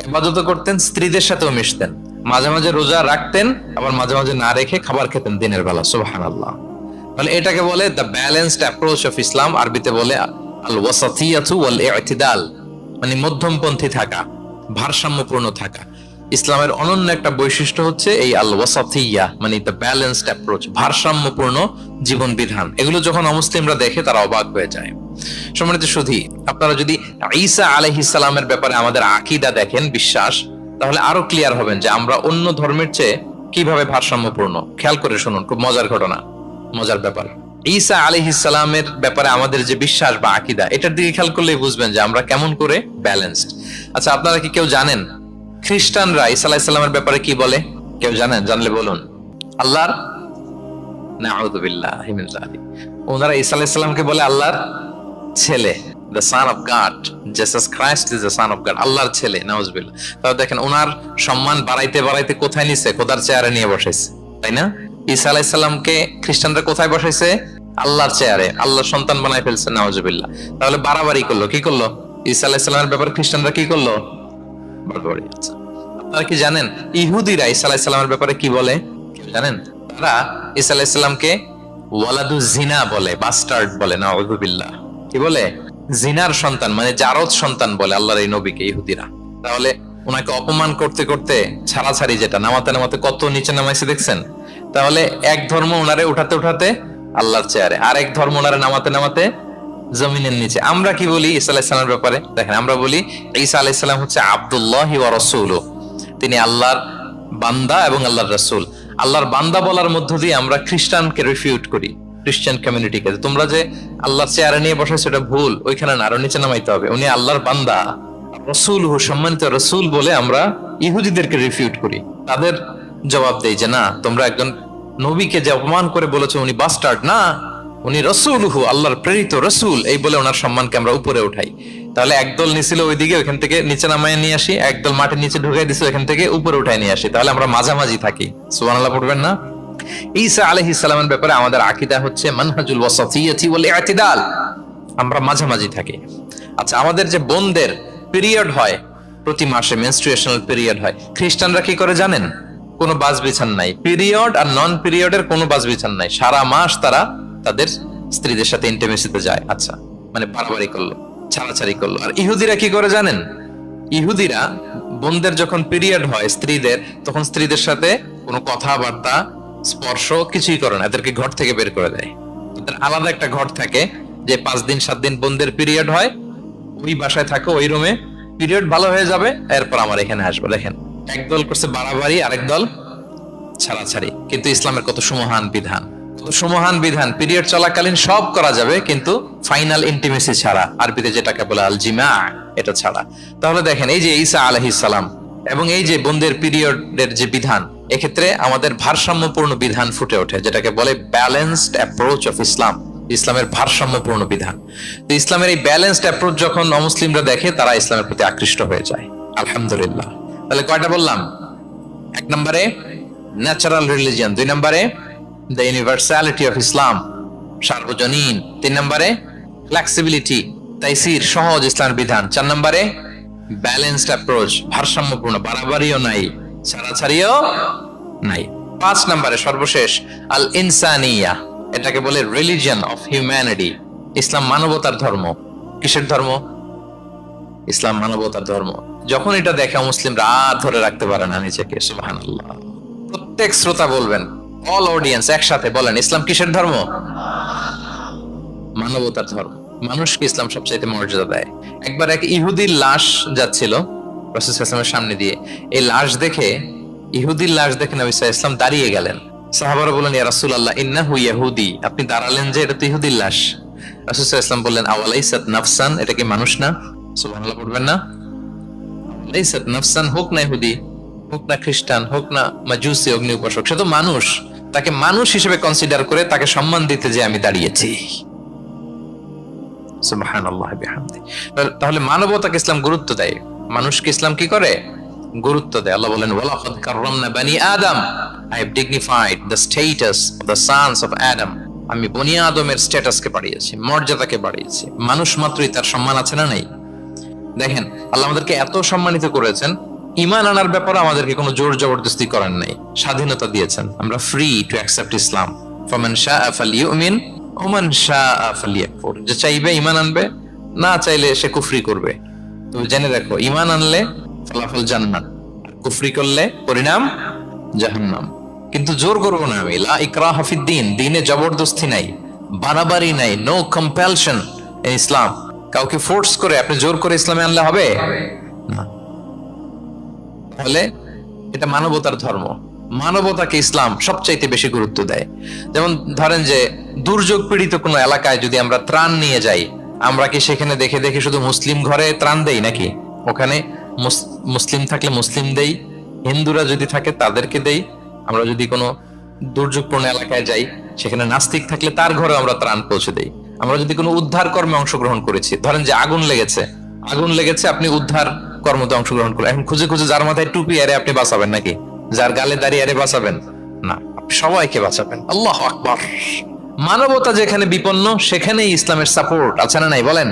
ইবাদত করতেন, স্ত্রীদের সাথেও মিশতেন, মাঝে মাঝে রোজা রাখতেন, আবার মাঝে মাঝে না রেখে খাবার খেতেন দিনের বেলা। সুবহানাল্লাহ। মানে এটাকে বলে the balanced approach of Islam, আরবিতে বলে আল ওয়াসাতিয়াতু ওয়াল ইতিদাল, মানে মধ্যমপন্থী থাকা, ভারসাম্যপূর্ণ থাকা। ইসলামের অনন্য একটা বৈশিষ্ট্য হচ্ছে এই আল ওয়াসাতিয়া, মানে দ্য ব্যালেন্সড অ্যাপ্রোচ, ভারসাম্যপূর্ণ জীবন বিধান। এগুলো যখন অমুসলিমরা দেখে তারা অবাক হয়ে যায়। সম্মানিত সুধী, আপনারা যদি ঈসা আলাইহিস সালামের ব্যাপারে আমাদের আকীদা দেখেন, বিশ্বাস, তাহলে আরো ক্লিয়ার হবেন যে আমরা অন্য ধর্মের চেয়ে কিভাবে ভারসাম্যপূর্ণ। খেয়াল করে শুনুন, খুব মজার ঘটনা, মজার ব্যাপার। ঈসা আলাইহিস সালামের ব্যাপারে আমাদের যে বিশ্বাস বা আকীদা, এটার দিকে খেয়াল করলেই বুঝবেন যে আমরা কেমন করে ব্যালেন্সড। আচ্ছা, আপনারা কি কেউ জানেন খ্রিস্টানরা ঈসা আলাইহিস সালামের ব্যাপারে কি বলে? কেউ জানেন? জানলে বলুন। আল্লাহর, নাউযু বিল্লাহি মিন যালিক, ওনারা ঈসা আলাইহিস সালামকে বলে আল্লাহর ছেলে, the son of God, Jesus Christ is the son of God, আল্লাহর ছেলে, নাউযুবিল্লাহ। তাও দেখেন ওনার সম্মান বাড়াইতে বাড়াইতে কোথায় নিছে? খোদার চেয়ারে নিয়ে বসাইছে, তাই না? ঈসা আলাইহিস সালামকে খ্রিস্টানরা কোথায় বসাইছে? আল্লাহর চেয়ারে, আল্লাহর সন্তান বানাই ফেলছে, নাউযুবিল্লাহ। তাহলে বাড়াবাড়ি করলো, কি করলো? ঈসা আলাইহিস সালামের ব্যাপারে খ্রিস্টানরা কি করলো? বাড়াবাড়ি। আচ্ছা, আপনারা কি জানেন ইহুদিরা ঈসা আলাইহিস সালামের ব্যাপারে কি বলে? কেউ জানেন? তারা ঈসা আলাইহিস সালামকে ওয়ালাদু জিনা বলে, বাস্টার্ড বলে, নাউযুবিল্লাহ। কি বলে? জিনার সন্তান, মানে জারদ সন্তান বলে আল্লাহর এই নবীকে ইহুদিরা। তাহলে ওনাকে অপমান করতে করতে ছাড়াছাড়ি, যেটা নামাতে নামাতে কত নিচে নামাইছে দেখছেন? তাহলে এক ধর্ম ওনারে উঠাতে উঠাতে আল্লাহর চেয়ারে, আর এক ধর্ম ওনারে নামাতে নামাতে জমিনের নিচে। আমরা কি বলি ঈসা আলাইহিস সালামের ব্যাপারে? দেখেন, আমরা বলি ঈসা আলাইহিস সালাম হচ্ছে আব্দুল্লাহি ওয়া রাসূলুহু, তিনি আল্লাহর বান্দা এবং আল্লাহর রাসূল। আল্লাহর বান্দা বলার মধ্য দিয়ে আমরা খ্রিস্টানকে রিফিউট করি, খ্রিস্টান কমিউনিটিকে, তোমরা যে আল্লাহর চেয়ারে নিয়ে বসে সেটা ভুল, ওইখানে না, আরো নিচে নামাইতে হবে। উনি আল্লাহর বান্দা, রাসূলুহু, সম্মানিত রাসূল বলে আমরা ইহুদিদেরকে রিফিউট করি। তাদের জবাব দেই যে না, তোমরা একজন নবীকে যে অপমান করে বলেছো উনি বাস্টার্ড না, উনি রাসূলুহু, আল্লাহর প্রেরিত রাসূল, এই বলে ওনার সম্মানকে আমরা উপরে উঠাই। তাহলে একদল নিছিল ওইদিকে, ওইখান থেকে নিচে নামায় নিয়ে আসি, একদল মাটির নিচে ঢুকাই দিছে, ওইখান থেকে উপরে উঠাই নিয়ে আসি। তাহলে আমরা মাঝামাঝি থাকি। সুবহানাল্লাহ পড়বেন না? ঈসা আলাইহিস সালামের ব্যাপারে আমাদের আকীদা হচ্ছে মানহাজুল ওয়াসাতিয়াতি ওয়াল ইতিদাল, আমরা মাঝামাঝি থাকি। আচ্ছা, আমাদের যে বোনদের পিরিয়ড হয় প্রতি মাসে, মেনস্ট্রুয়েশনাল পিরিয়ড হয়, খ্রিস্টানরা কি করে জানেন? কোনো বাজ বিছান নাই, পিরিয়ড আর নন পিরিয়ডের কোনো বাজ বিছান নাই, সারা মাস তারা তাদের স্ত্রীদের সাথে ইন্টিমেসিতে যায়। আচ্ছা, মানে বাড়াবাড়ি করলো, ছাড়াছাড়ি করলো। আর ইহুদিরা কি করে জানেন? ইহুদিরা বোনদের যখন পিরিয়ড হয় স্ত্রীদের, তখন স্ত্রীদের সাথে কোনো কথাবার্তা, স্পর্শ কিছুই করে না, এদেরকে ঘর থেকে বের করে দেয়। তাদের আলাদা একটা ঘর থাকে, যে 5 দিন 7 দিন বোনদের পিরিয়ড হয়, ওই বাসায় থাকে, ওই রুমে পিরিয়ড ভালো হয়ে যাবে, এরপর আমার এখানে আসবো। দেখেন, একদল করছে বাড়াবাড়ি, আরেক দল ছাড়াছাড়ি। কিন্তু ইসলামের কত সুমহান বিধান, কত সুমহান বিধান। পিরিয়ড চলাকালীন সব করা যাবে, কিন্তু ফাইনাল ইন্টিমেসি ছাড়া, আরবিতে যেটাকে বলে আল জিমা, এটা ছাড়া। তাহলে দেখেন, এই যে ঈসা আলাইহিস সালাম এবং এই যে বোনদের পিরিয়ডের যে বিধান, এক্ষেত্রে আমাদের ভারসাম্যপূর্ণ বিধান ফুটে ওঠে, যেটাকে বলে ব্যালেন্সড অ্যাপ্রোচ অফ ইসলাম। ইসলামের ভারসাম্যপূর্ণ বিধান। তো ইসলামের এই ব্যালেন্সড অ্যাপ্রোচ যখন অমুসলিমরা দেখে, তারা ইসলামের প্রতি আকৃষ্ট হয়ে যায়। আলহামদুলিল্লাহ। তাহলে কয়টা বললাম? এক নম্বরে ন্যাচারাল রিলিজিয়ন, 2 নম্বরে দ্য ইউনিভার্সালিটি অফ ইসলাম, সার্বজনীন। 3 নম্বরে ফ্লেক্সিবিলিটি, তাইসির, সহজ ইসলামের বিধান। 4 নম্বরে ব্যালেন্সড অ্যাপ্রোচ, ভারসাম্যপূর্ণ, বাড়াবাড়িও নাই, ছাড়াছাড়িও নাই। 5 নম্বরে সর্বশেষ আল ইনসানিয়া, এটাকে বলে রিলিজিয়ন অফ হিউম্যানিটি। ইসলাম মানবতার ধর্ম। কিসের ধর্ম? ইসলাম মানবতার ধর্ম। যখন এটা দেখে মুসলিমরা আর ধরে রাখতে পারে না নিজেকে। সুবহানাল্লাহ। প্রত্যেক শ্রোতা বলবেন, অল অডিয়েন্স একসাথে বলেন, ইসলাম কিসের ধর্ম? মানবতার ধর্ম। মানুষকে ইসলাম সবচাইতে মর্যাদা দেয়। একবার এক ইহুদির লাশ যাচ্ছিল রাসূল সাল্লাল্লাহু আলাইহি ওয়াসাল্লামের সামনে দিয়ে। এই লাশ দেখে, ইহুদির লাশ দেখে নবী সাল্লাল্লাহু আলাইহি ওয়াসাল্লাম দাঁড়িয়ে গেলেন। সাহাবারা বললেন, ইয়া রাসূলুল্লাহ, ইন্নাহু ইয়াহুদি। আপনি দাঁড়ালেন যে, এটা তো ইহুদির লাশ। রাসূল সাল্লাল্লাহু আলাইহি ওয়াসাল্লাম বললেন, আওয়ালাইসাত নাফসান, এটা কি মানুষ না? সুবহানাল্লাহ পড়বেন না? আওয়ালাইসাত নাফসান, হোক না ইহুদি, হোক না খ্রিস্টান, হোক না মাজুসি অগ্নি উপাসক, সে তো মানুষ। তাকে মানুষ হিসেবে কনসিডার করে তাকে সম্মান দিতে যে আমি দাঁড়িয়েছি। সুবহানাল্লাহ বিহামদি। তাহলে মানবতাকে ইসলাম গুরুত্ব দেয়, মানুষকে ইসলাম কি করে? গুরুত্ব দেয়। আল্লাহ বলেন, ওয়ালাকাদ কাররামনা বানি আদম, I have dignified the status of the sons of Adam. আমি বনি আদমের স্ট্যাটাসকে বাড়িয়েছি, মর্যাদাকে বাড়িয়েছি। মানুষ মাত্রই তার সম্মান আছে না নাই? দেখেন, আল্লাহ আমাদেরকে এত সম্মানিত করেছেন, ঈমান আনার ব্যাপারে আমাদেরকে কোনো জোর জবরদস্তি করেন নাই, স্বাধীনতা দিয়েছেন। আমরা ফ্রি টু অ্যাকসেপ্ট ইসলাম। ফামান শাআ ফালিউমিন ওয়া মান শাআ ফালিয়াকফুর। যে চাইবে ঈমান আনবে, না চাইলে সে কুফরি করবে। তো জেনে রাখো, ঈমান আনলে ফলাফল জান্নাত, কুফরি করলে পরিণাম জাহান্নাম। কিন্তু জোর করবো না আমি। লা ইকরাহা ফিদ্দীন, দ্বীনে জবরদস্তি নাই, বাড়াবাড়ি নাই, নো কম্পালশন ইন ইসলাম। কাউকে ফোর্স করে আপনি জোর করে ইসলামে আনলে হবে না। তাহলে এটা মানবতার ধর্ম। মানবতাকে ইসলাম সবচাইতে বেশি গুরুত্ব দেয়। যেমন ধরেন যে, দুর্যোগ পীড়িত কোনো এলাকায় যদি আমরা ত্রাণ নিয়ে যাই, আমরা কি সেখানে দেখে দেখে শুধু মুসলিম ঘরে ত্রাণ দেই নাকি? ওখানে মুসলিম থাকলে মুসলিম দেই, হিন্দুরা যদি থাকে তাদেরকে দেই। আমরা যদি কোনো দুর্যোগপূর্ণ এলাকায় যাই, সেখানে নাস্তিক থাকলে তার ঘরে আমরা ত্রাণ পৌঁছে দেই। আমরা যদি কোনো উদ্ধার কর্মে অংশগ্রহণ করেছি, ধরেন যে আগুন লেগেছে, আপনি উদ্ধার কর্মতে অংশগ্রহণ করেন, এখন খুঁজে খুঁজে যার মাথায় টুপি আরে আপনি বাঁচাবেন নাকি? যার গালে দাঁড়িয়ে আরে বাঁচাবেন না, সবাইকে বাঁচাবেন। আল্লাহু আকবার। মানবতা যেখানে বিপন্ন, সেখানেই ইসলামের সাপোর্ট আছে না নাই বলেন?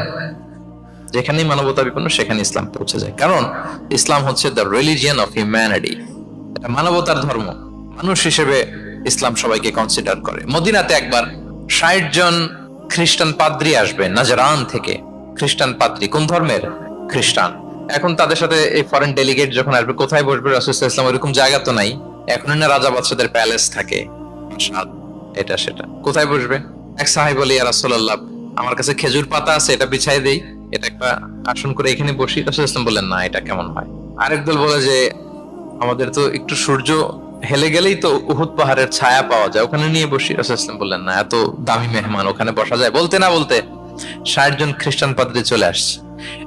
যেখানেই মানবতা বিপন্ন, সেখানে ইসলাম পৌঁছে যায়। কারণ ইসলাম হচ্ছে দ্য রিলিজিয়ন অফ হিউম্যানিটি। এটা মানবতার ধর্ম। মানুষ হিসেবে ইসলাম সবাইকে কনসিডার করে। মদিনাতে একবার 60 জন খ্রিস্টান পাদ্রী আসবে নাজরান থেকে। খ্রিস্টান পাদ্রী, কোন ধর্মের? খ্রিস্টান। এখন তাদের সাথে এই ফরেন ডেলিগেট যখন আসবে, কোথায় বসবে? রাসূল সাল্লাল্লাহু আলাইহি ওয়াসাল্লাম, ওইরকম জায়গা তো নাই। এখন না রাজা বাদশাদের প্যালেস থাকে, প্রাসাদ, এটা সেটা, কোথায় বসবে? এক সাহাবী বলে, ইয়া রাসূলুল্লাহ, আমার কাছে খেজুর পাতা আছে, এটা বিছাই দেই, এটা একটা আসন করে এখানে বসি। রাসূল সাল্লাল্লাহু আলাইহি ওয়াসাল্লাম বললেন, না, এটা কেমন হয়? আরেক দল বলে যে, আমাদের তো একটু সূর্য হেলে গেলেই তো উহুদ পাহাড়ের ছায়া পাওয়া যায়, ওখানে নিয়ে বসি। রাসূল সাল্লাল্লাহু আলাইহি ওয়াসাল্লাম বললেন, না, এত দামি মেহমান, ওখানে বসা যায়? বলতে না বলতে 60 জন খ্রিস্টান পাদ্রী চলে আসছে।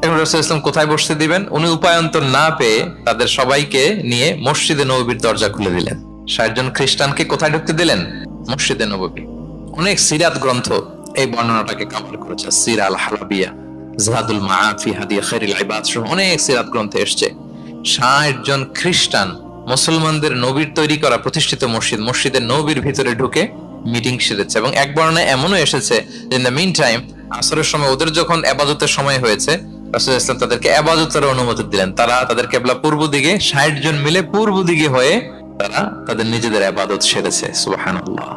এখন রাসূল সাল্লাল্লাহু আলাইহি ওয়াসাল্লাম কোথায় বসতে দিবেন? উনি উপায়ন্তর না পেয়ে তাদের সবাইকে নিয়ে মসজিদে নববীর দরজা খুলে দিলেন। 60 জন খ্রিস্টানকে কোথায় ঢুকতে দিলেন? মসজিদে নববী। অনেক সিরাত গ্রন্থ এই বর্ণনাটাকে কভার করেছে। সিরা আল হালাবিয়া, জাদুল মাআদ ফি হাদি খায়রিল ইবাদ সহ অনেক সিরাত গ্রন্থে এসেছে 60 জন খ্রিস্টান মুসলমানদের নবীর তৈরি করা প্রতিষ্ঠিত মসজিদের নবীর ভিতরে ঢুকে মিটিং সেরেছে। এবং এক বর্ণনায় এমনও এসেছে যে ইন দ্য মিন টাইম, আসরের সময় ওদের যখন ইবাদতের সময় হয়েছে, রাসূল সাল্লাল্লাহু আলাইহি ওয়াসাল্লাম তাদেরকে ইবাদতের অনুমতি দিলেন। তারা তাদের কিবলা পূর্ব দিকে, 60 জন মিলে পূর্ব দিকে হয়ে তারা তাদের নিজেদের ইবাদত সেরেছে। সুবহানাল্লাহ।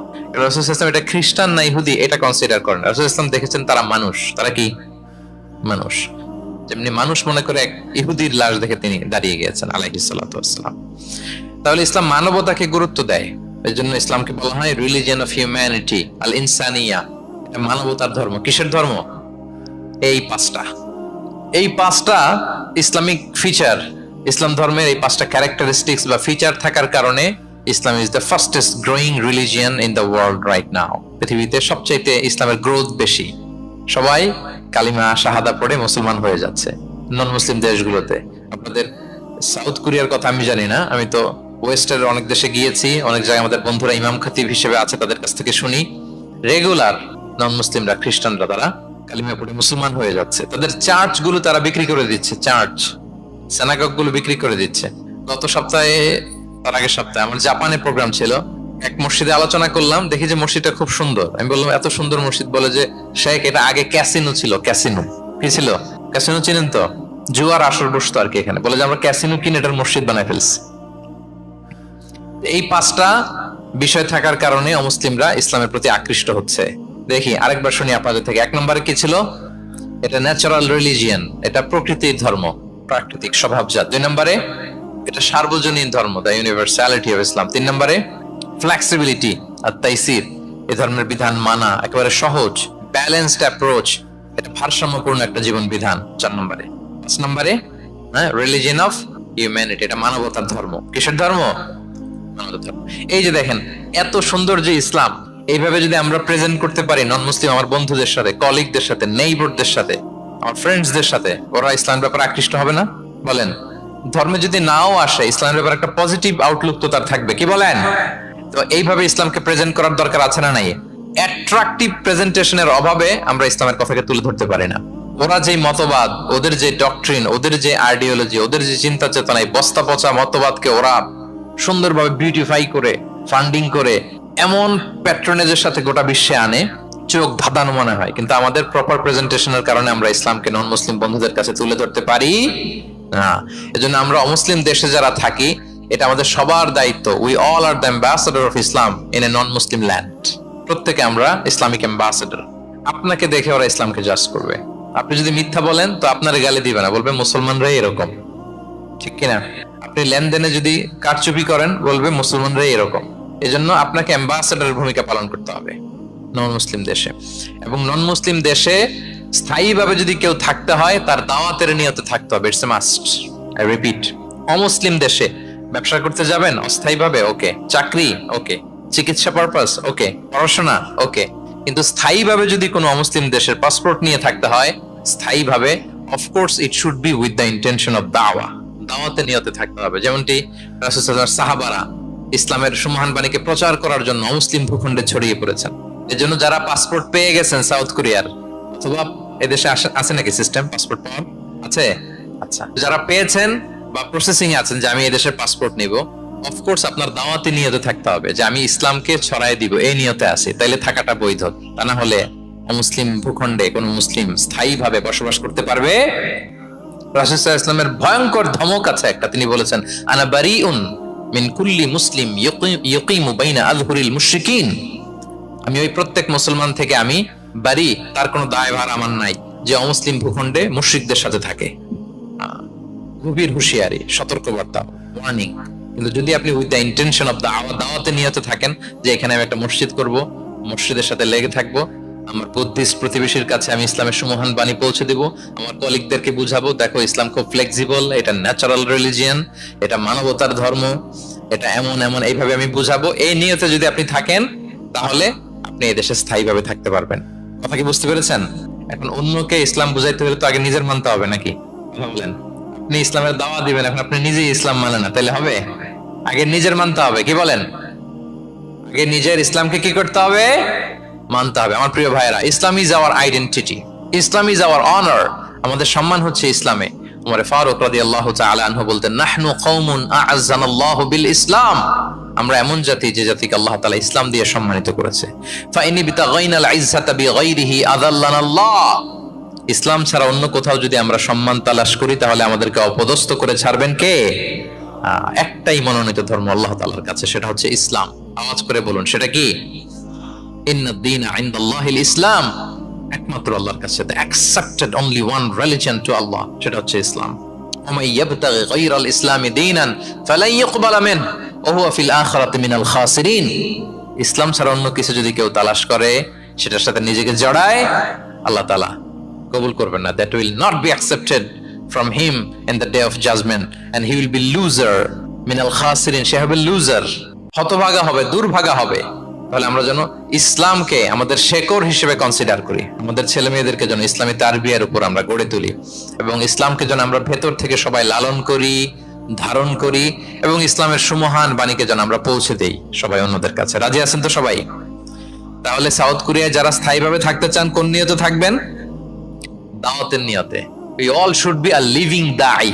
রাসূল সাল্লাল্লাহু আলাইহি ওয়াসাল্লাম এটা খ্রিস্টান না ইহুদি এটা কনসিডার করেন। রাসূল সাল্লাল্লাহু আলাইহি ওয়াসাল্লাম দেখেছেন তারা মানুষ। তারা কি মানুষ? যেমনি মানুষ মনে করে এক ইহুদির লাশ দেখে তিনি দাঁড়িয়ে গিয়েছেন আলাইহিস সালাতু ওয়াসসালাম। তাহলে ইসলাম মানবতাকে গুরুত্ব দেয়। এই জন্য ইসলামকে বলা হয় রিলিজিয়ন অফ হিউম্যানিটি, আল ইনসানিয়া। এটা মানবতার ধর্ম। কিসের ধর্ম? এই 5টা। এই পাঁচটা ইসলামিক ফিচার, ইসলাম ধর্মের এই পাঁচটা ক্যারেক্টারিস্টিক্স বা ফিচার থাকার কারণে Islam is the fastest growing religion in the world right now. পৃথিবীতে সবচাইতে ইসলামের গ্রোথ বেশি, সবাই কালিমা শাহাদা পড়ে মুসলমান হয়ে যাচ্ছে নন মুসলিম দেশগুলোতে। আপনাদের সাউথ কোরিয়ার কথা আমি জানি না, আমি তো ওয়েস্টের অনেক দেশে গিয়েছি, অনেক জায়গায় আমাদের বন্ধুরা ইমাম খতিব হিসেবে আছে, তাদের কাছ থেকে শুনি রেগুলার নন মুসলিমরা, খ্রিস্টানরা তারা কালিমা পড়ে মুসলমান হয়ে যাচ্ছে। তাদের চার্চ গুলো তারা বিক্রি করে দিচ্ছে, চার্চ সেনাগগ গুলো বিক্রি করে দিচ্ছে। গত সপ্তাহে, তার আগের সপ্তাহে আমার জাপানে প্রোগ্রাম ছিল, এক মসজিদে আলোচনা করলাম, দেখি যে মসজিদটা খুব সুন্দর। আমি বললাম এত সুন্দর মসজিদ, বলে যে শেখ এটা আগে ক্যাসিনো ছিল। ক্যাসিনো কি ছিল? ক্যাসিনো চিনেন তো, জুয়ার আসর বসতো আর কি এখানে। বলে যে আমরা ক্যাসিনো কিনে এটার মসজিদ বানায় ফেলছি। এই পাঁচটা বিষয় থাকার কারণে অমুসলিমরা ইসলামের প্রতি আকৃষ্ট হচ্ছে। দেখি আরেকবার শুনি আপনাদের থেকে। এক নম্বরে কি ছিল? এটা ন্যাচারাল রিলিজিয়ান, এটা প্রকৃতির ধর্ম, প্রাকৃতিক স্বভাবজাত। 2 নম্বরে এটা সার্বজনীন ধর্ম, দ্য ইউনিভার্সালিটি অফ ইসলাম। 3 নম্বরে ফ্লেক্সিবিলিটি আর তাইসির, এই ধর্মের বিধান মানা একেবারে সহজ, ব্যালেন্সড অ্যাপ্রোচ, এটা ভারসাম্যপূর্ণ একটা জীবন বিধান। 4 নম্বরে। 5 নম্বরে রিলিজিয়ন অফ হিউম্যানিটি, এটা মানবতার ধর্ম। কিসের ধর্ম? মানবতার ধর্ম। এই যে দেখেন এত সুন্দর যে ইসলাম, এইভাবে যদি আমরা প্রেজেন্ট করতে পারি নন মুসলিম আমার বন্ধুদের সাথে, কলিগদের সাথে, নেইবারদের সাথে, আমার ফ্রেন্ডসদের সাথে, ওরা ইসলামের ব্যাপারে আকৃষ্ট হবে না? বলেন। ধর্মে যদি নাও আসে, ইসলামের ব্যাপারে একটা পজিটিভ আউটলুক তো তার থাকবে, কি বলেন? তো এইভাবে ইসলামকে প্রেজেন্ট করার দরকার আছে না নাই? অ্যাট্রাকটিভ প্রেজেন্টেশনের অভাবে আমরা ইসলামের কথাকে তুলে ধরতে পারি না। ওরা যে মতবাদ, ওদের যে ডক্ট্রিন, ওদের যে আইডিওলজি, ওদের যে চিন্তা চেতনা, এই বস্তা পচা মতবাদকে ওরা সুন্দরভাবে বিউটিফাই করে, ফান্ডিং করে, এমন প্যাট্রনেজের সাথে গোটা বিশ্বে আনে, চোখ ধাঁধানো মনে হয়। কিন্তু আমাদের প্রপার প্রেজেন্টেশনের কারণে আমরা ইসলামকে নন মুসলিম বন্ধুদের কাছে তুলে ধরতে পারি না। এজন্য আমরা অমুসলিম দেশে যারা থাকি, এটা আমাদের সবার দায়িত্ব। We all are the ambassador of Islam in a non Muslim land. প্রত্যেকে আমরা ইসলামিক অ্যাম্বাসেডর। আপনাকে দেখে ওরা ইসলামকে জাজ করবে। আপনি যদি মিথ্যা বলেন তো আপনার গালি দিবে না, বলবে মুসলমানরাই এরকম, ঠিক কিনা? আপনি লেনদেনে যদি কারচুপি করেন, বলবে মুসলমানরাই এরকম। এজন্য আপনাকে অ্যাম্বাসেডরের ভূমিকা পালন করতে হবে নন মুসলিম দেশে। এবং নন মুসলিম দেশে স্থায়ীভাবে যদি কেউ থাকতে হয়, তার দাওয়াতের নিয়তে থাকতে হবে। It's a must, I repeat. অমুসলিম দেশে ব্যবসা করতে যাবেন অস্থায়ীভাবে, ওকে। চাকরি, ওকে। চিকিৎসা পারপাস, ওকে। পড়াশোনা, ওকে। কিন্তু স্থায়ীভাবে যদি কোনো অমুসলিম দেশের পাসপোর্ট নিয়ে থাকতে হয়, স্থায়ীভাবে, of course it should be with the intention of দাওয়া, দাওয়াতের নিয়তে থাকতে হবে। যেমনটি রাসূল সাল্লাল্লাহু আলাইহি সাহাবারা ইসলামের সুমহান বাণীকে প্রচার করার জন্য অমুসলিম ভূখণ্ডে ছড়িয়ে পড়েছেন। এজন্য যারা পাসপোর্ট পেয়ে গেছেন সাউথ কোরিয়ার, অথবা এদেশে আছে নাকি সিস্টেম পাসপোর্ট পাওয়ার? আছে? আচ্ছা, যারা পেয়েছেন বা প্রসেসিং এ আছেন যে আমি এদেশের পাসপোর্ট নিব, অফকোর্স আপনার দাওয়াতি নিয়তে থাকতে হবে যে আমি ইসলামকে ছড়াই দিব, এই নিয়তে আছি, তাইলে থাকাটা বৈধ। তা না হলে অমুসলিম ভূখণ্ডে কোন মুসলিম স্থায়ীভাবে বসবাস করতে পারবে? রাসূল সাল্লাল্লাহু আলাইহি ওয়াসাল্লামের ভয়ঙ্কর ধমক আছে একটা, তিনি বলেছেন আনা বারিউন মিন কুল্লি মুসলিম ইয়াকিমু বাইনা আযহুরিল মুশরিকিন। আমি ওই প্রত্যেক মুসলমান থেকে আমি বারি, তার কোনো দায়ভার আমার নাই যে অমুসলিম ভূখণ্ডে মুশরিকদের সাথে থাকে। গভীর হুঁশিয়ারি, সতর্কবার্তা, ওয়ার্নিং। কিন্তু যদি আপনি উইথ দ্য ইন্টেনশন অফ দাওয়াতে নিয়তে থাকেন যে এখানে আমি একটা মসজিদ করব, মসজিদের সাথে লেগে থাকবো, আমার বুদ্ধিস্ট প্রতিবেশীর কাছে আমি ইসলামের সুমহান বাণী পৌঁছে দিব, আমার কলিগদেরকে বুঝাবো দেখো ইসলাম খুব ফ্লেক্সিবল, এটা ন্যাচারাল রিলিজিয়ান, এটা মানবতার ধর্ম, এটা এমন এমন, এইভাবে আমি বুঝাবো, এই নিয়তে যদি আপনি থাকেন, তাহলে আপনি এই দেশে স্থায়ীভাবে থাকতে পারবেন। কথা কি বুঝতে পেরেছেন? এখন অন্যকে ইসলাম বুঝাইতে হলে তো আগে নিজের মানতে হবে নাকি? বলেন। আপনি ইসলামের দাওয়া দিবেন, এখন আপনি নিজেই ইসলাম মানে না, তাহলে হবে? আগে নিজের মানতে হবে, কি বলেন? আগে নিজের ইসলামকে কি করতে হবে? মানতে হবে। আমার প্রিয় ভাইয়েরা, Islam is our identity, Islam is our honour. আমাদের সম্মান হচ্ছে ইসলামে। উমর ফারুক রাদিয়াল্লাহু তাআলা আনহু বলতেন, নাহনু কওমুন আ'আজ্জানাল্লাহু বিল ইসলাম। আমরা এমন জাতি যে জাতিকে আল্লাহ তাআলা ইসলাম দিয়ে সম্মানিত করেছে। ফাইনি বিতাগাইনাল ইজ্জাতা বিগাইরিহি আযাল্লানাল্লাহ। ইসলাম ছাড়া অন্য কোথাও যদি আমরা সম্মান তালাশ করি, তাহলে আমাদেরকে অপদস্থ করে ছাড়বেন কে? একটাই মনোনীত ধর্ম আল্লাহ তাআলার কাছে, সেটা হচ্ছে ইসলাম। আওয়াজ করে বলুন, সেটা কি? ইন্নাদ দীনা ইনদাল্লাহিল ইসলাম। একমাত্র আল্লাহর কাছে the accepted only one religion to Allah, সেটা হচ্ছে ইসলাম। ওয়া ইয়াবতাগি গায়রাল ইসলামি দীনান ফালান ইউকবালা মিনহু ওয়া হুয়া ফিল আখিরাতি মিনাল খাসিরিন। ইসলাম ছাড়া অন্য কিছু যদি কেউ তালাশ করে, সেটার সাথে নিজেকে জড়ায়, আল্লাহ তাআলা কবুল করবেন না, that will not be accepted from him in the day of judgment, and he will be loser minal khasirin, সে হবে লুজার, হতভাগা হবে, দুর্ভাগা হবে। তাহলে আমরা যেন ইসলামকে আমাদের শেকড় হিসেবে কনসিডার করি, আমাদের ছেলে মেয়েদেরকে যেন ইসলামী তারবিয়ার উপর আমরা গড়ে তুলি, এবং ইসলামকে যেন আমরা ভেতর থেকে সবাই লালন করি, ধারণ করি, এবং ইসলামের সুমহান বাণীকে যেন আমরা পৌঁছে দেই সবাই অন্যদের কাছে। রাজি আছেন তো সবাই? তাহলে সাউথ কোরিয়ায় যারা স্থায়ীভাবে থাকতে চান কোন নিয়তে থাকবেন? দাওয়াতের নিয়তে। We all should be a living দাঈ।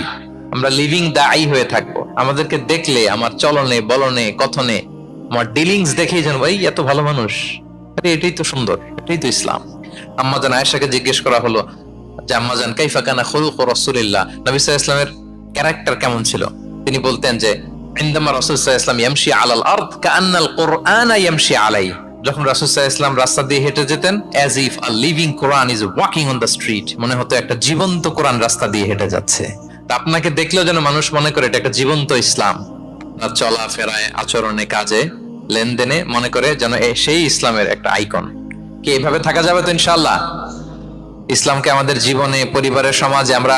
আমরা লিভিং দাঈ হয়ে থাকবো। আমাদেরকে দেখলে আমার চলনে বলনে কথনে আমার ডিলিংস দেখেই জানবো এই এত ভালো মানুষ, আরে এটাই তো সুন্দর, এটাই তো ইসলাম। আম্মাজান আয়েশাকে জিজ্ঞেস করা হলো যে আম্মাজান কাইফা কানা খুলুক রাসূলিল্লাহ, নবী সাল্লাল্লাহু আলাইহি ওয়াসাল্লামের ক্যারেক্টার কেমন ছিল? তিনি বলতেন যে ইনদামা রাসূল সাল্লাল্লাহু আলাইহি ওয়াসাল্লাম ইয়ামশি আলাল আরদ কাআন্নাল কুরআনা ইয়ামশি আলাইহি, যখন রাসূল সাল্লাল্লাহু আলাইহি ওয়াসাল্লাম রাস্তা দিয়ে হেঁটে যেতেন as if a living Quran is walking on the street, মনে হতো একটা জীবন্ত কোরআন রাস্তা দিয়ে হেঁটে যাচ্ছে। তা আপনাকে দেখলেও যেন মানুষ মনে করে এটা একটা জীবন্ত ইসলাম, আপনার চলাফেরায় আচরণে কাজে লেনদেনে মনে করে যেন সেই ইসলামের একটা আইকন। কি এইভাবে থাকা যাবে তো ইনশাআল্লাহ? ইসলামকে আমাদের জীবনে, পরিবারের, সমাজে আমরা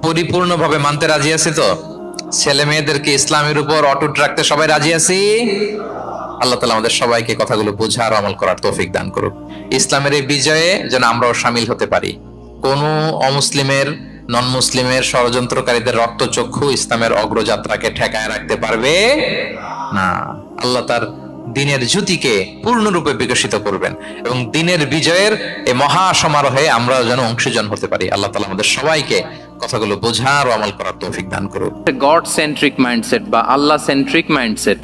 পরিপূর্ণভাবে মানতে রাজি আছি তো? ছেলে মেয়েদেরকে ইসলামের উপর অটুট রাখতে সবাই রাজি আছি? আল্লাহ তাআলা আমাদের সবাইকে কথাগুলো বোঝার আমল করার তৌফিক দান করুক। ইসলামের এই বিজয়ে যেন আমরাও শামিল হতে পারি। কোন অমুসলিমের, নন মুসলিমের, ষড়যন্ত্রকারীদের রক্তচক্ষু ইসলামের অগ্রযাত্রাকে ঠেকায় রাখতে পারবে না। আল্লাহ তার দ্বীনের জ্যোতিকে পূর্ণরূপে বিকশিত করবেন এবং দ্বীনের বিজয়ের এই মহা সমারোহে আমরা যেন অংশীজন হতে পারি। আল্লাহ তাআলা আমাদের সবাইকে কথাগুলো বোঝার ও আমল করার তৌফিক দান করুক। গড সেন্ট্রিক মাইন্ডসেট বা আল্লাহ সেন্ট্রিক মাইন্ডসেট,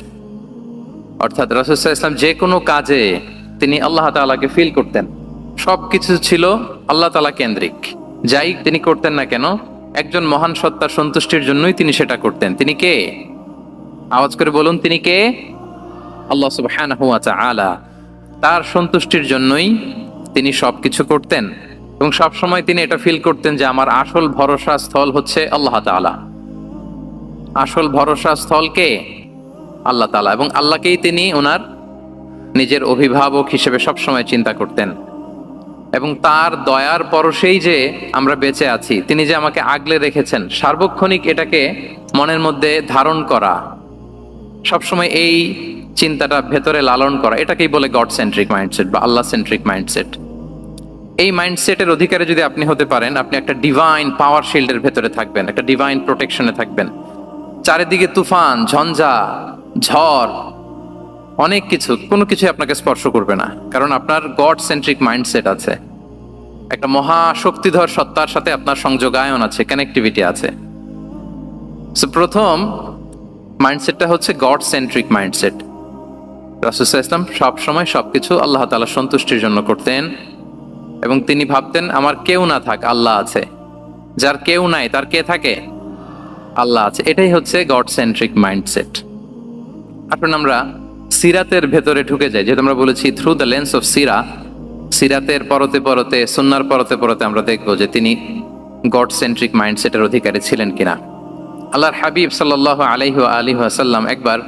অর্থাৎ রাসূল সাল্লাল্লাহু আলাইহি ওয়াসাল্লাম যে কোনো কাজে তিনি আল্লাহ তাআলাকে ফিল করতেন। সবকিছু ছিল আল্লাহ তাআলা কেন্দ্রিক। যাই তিনি করতেন না কেন, একজন মহান সত্তার সন্তুষ্টির জন্যই তিনি সেটা করতেন। তিনি কে? আওয়াজ করে বলুন, তিনি কে? আল্লাহ সুবহানাহু ওয়া তাআলা। তার সন্তুষ্টির জন্যই তিনি সবকিছু করতেন এবং সব সময় তিনি এটা ফিল করতেন যে আমার আসল ভরসা স্থল হচ্ছে আল্লাহ তাআলা। আসল ভরসা স্থল কে? আল্লাহ তাআলা। এবং আল্লাহকেই তিনি ওনার নিজের অভিভাবক হিসেবে সবসময় চিন্তা করতেন এবং তার দয়ার পরশেই যে আমরা বেঁচে আছি, তিনি যে আমাকে আগলে রেখেছেন, সার্বক্ষণিক এটাকে মনের মধ্যে ধারণ করা, সবসময় এই চিন্তাটা ভেতরে লালন করা, এটাকেই বলে গড সেন্ট্রিক মাইন্ডসেট বা আল্লাহ সেন্ট্রিক মাইন্ডসেট। এই মাইন্ডসেটের অধিকারী যদি আপনি হতে পারেন, আপনি একটা ডিভাইন পাওয়ার শিল্ডের ভেতরে থাকবেন, একটা ডিভাইন প্রোটেকশনে থাকবেন। চারিদিকে তুফান, ঝঞ্ঝা, ঝড়, অনেক কিছু, কোনো কিছু আপনাকে স্পর্শ করবে না, কারণ আপনার গড সেন্ট্রিক মাইন্ডসেট আছে। একটা মহা শক্তিধর সত্তার সাথে আপনার সংযোগায়ন আছে, কানেক্টিভিটি আছে। সো প্রথম মাইন্ডসেটটা হচ্ছে গড সেন্ট্রিক মাইন্ডসেট। রাসূল সাল্লাল্লাহু আলাইহি ওয়াসাল্লাম সবসময় সবকিছু আল্লাহ তাআলার সন্তুষ্টির জন্য করতেন এবং তিনি ভাবতেন আমার কেউ না থাক, আল্লাহ আছে। যার কেউ নাই তার কে থাকে? আল্লাহ আছে। এটাই হচ্ছে গড সেন্ট্রিক মাইন্ডসেট। আসুন আমরা সিরাতের ভেতরে ঢুকে যাই। যেহেতু আমরা বলেছি থ্রু দ্য লেন্স অফ সিরা, সিরাতের পরতে পরতে, সুন্নাহর পরতে পরতে আমরা দেখবো যে তিনি গড সেন্ট্রিক মাইন্ডসেটের অধিকারী ছিলেন কিনা। আল্লাহর হাবিব সাল্লাল্লাহু আলাইহি ওয়া আলিহি ওয়াসাল্লাম একবার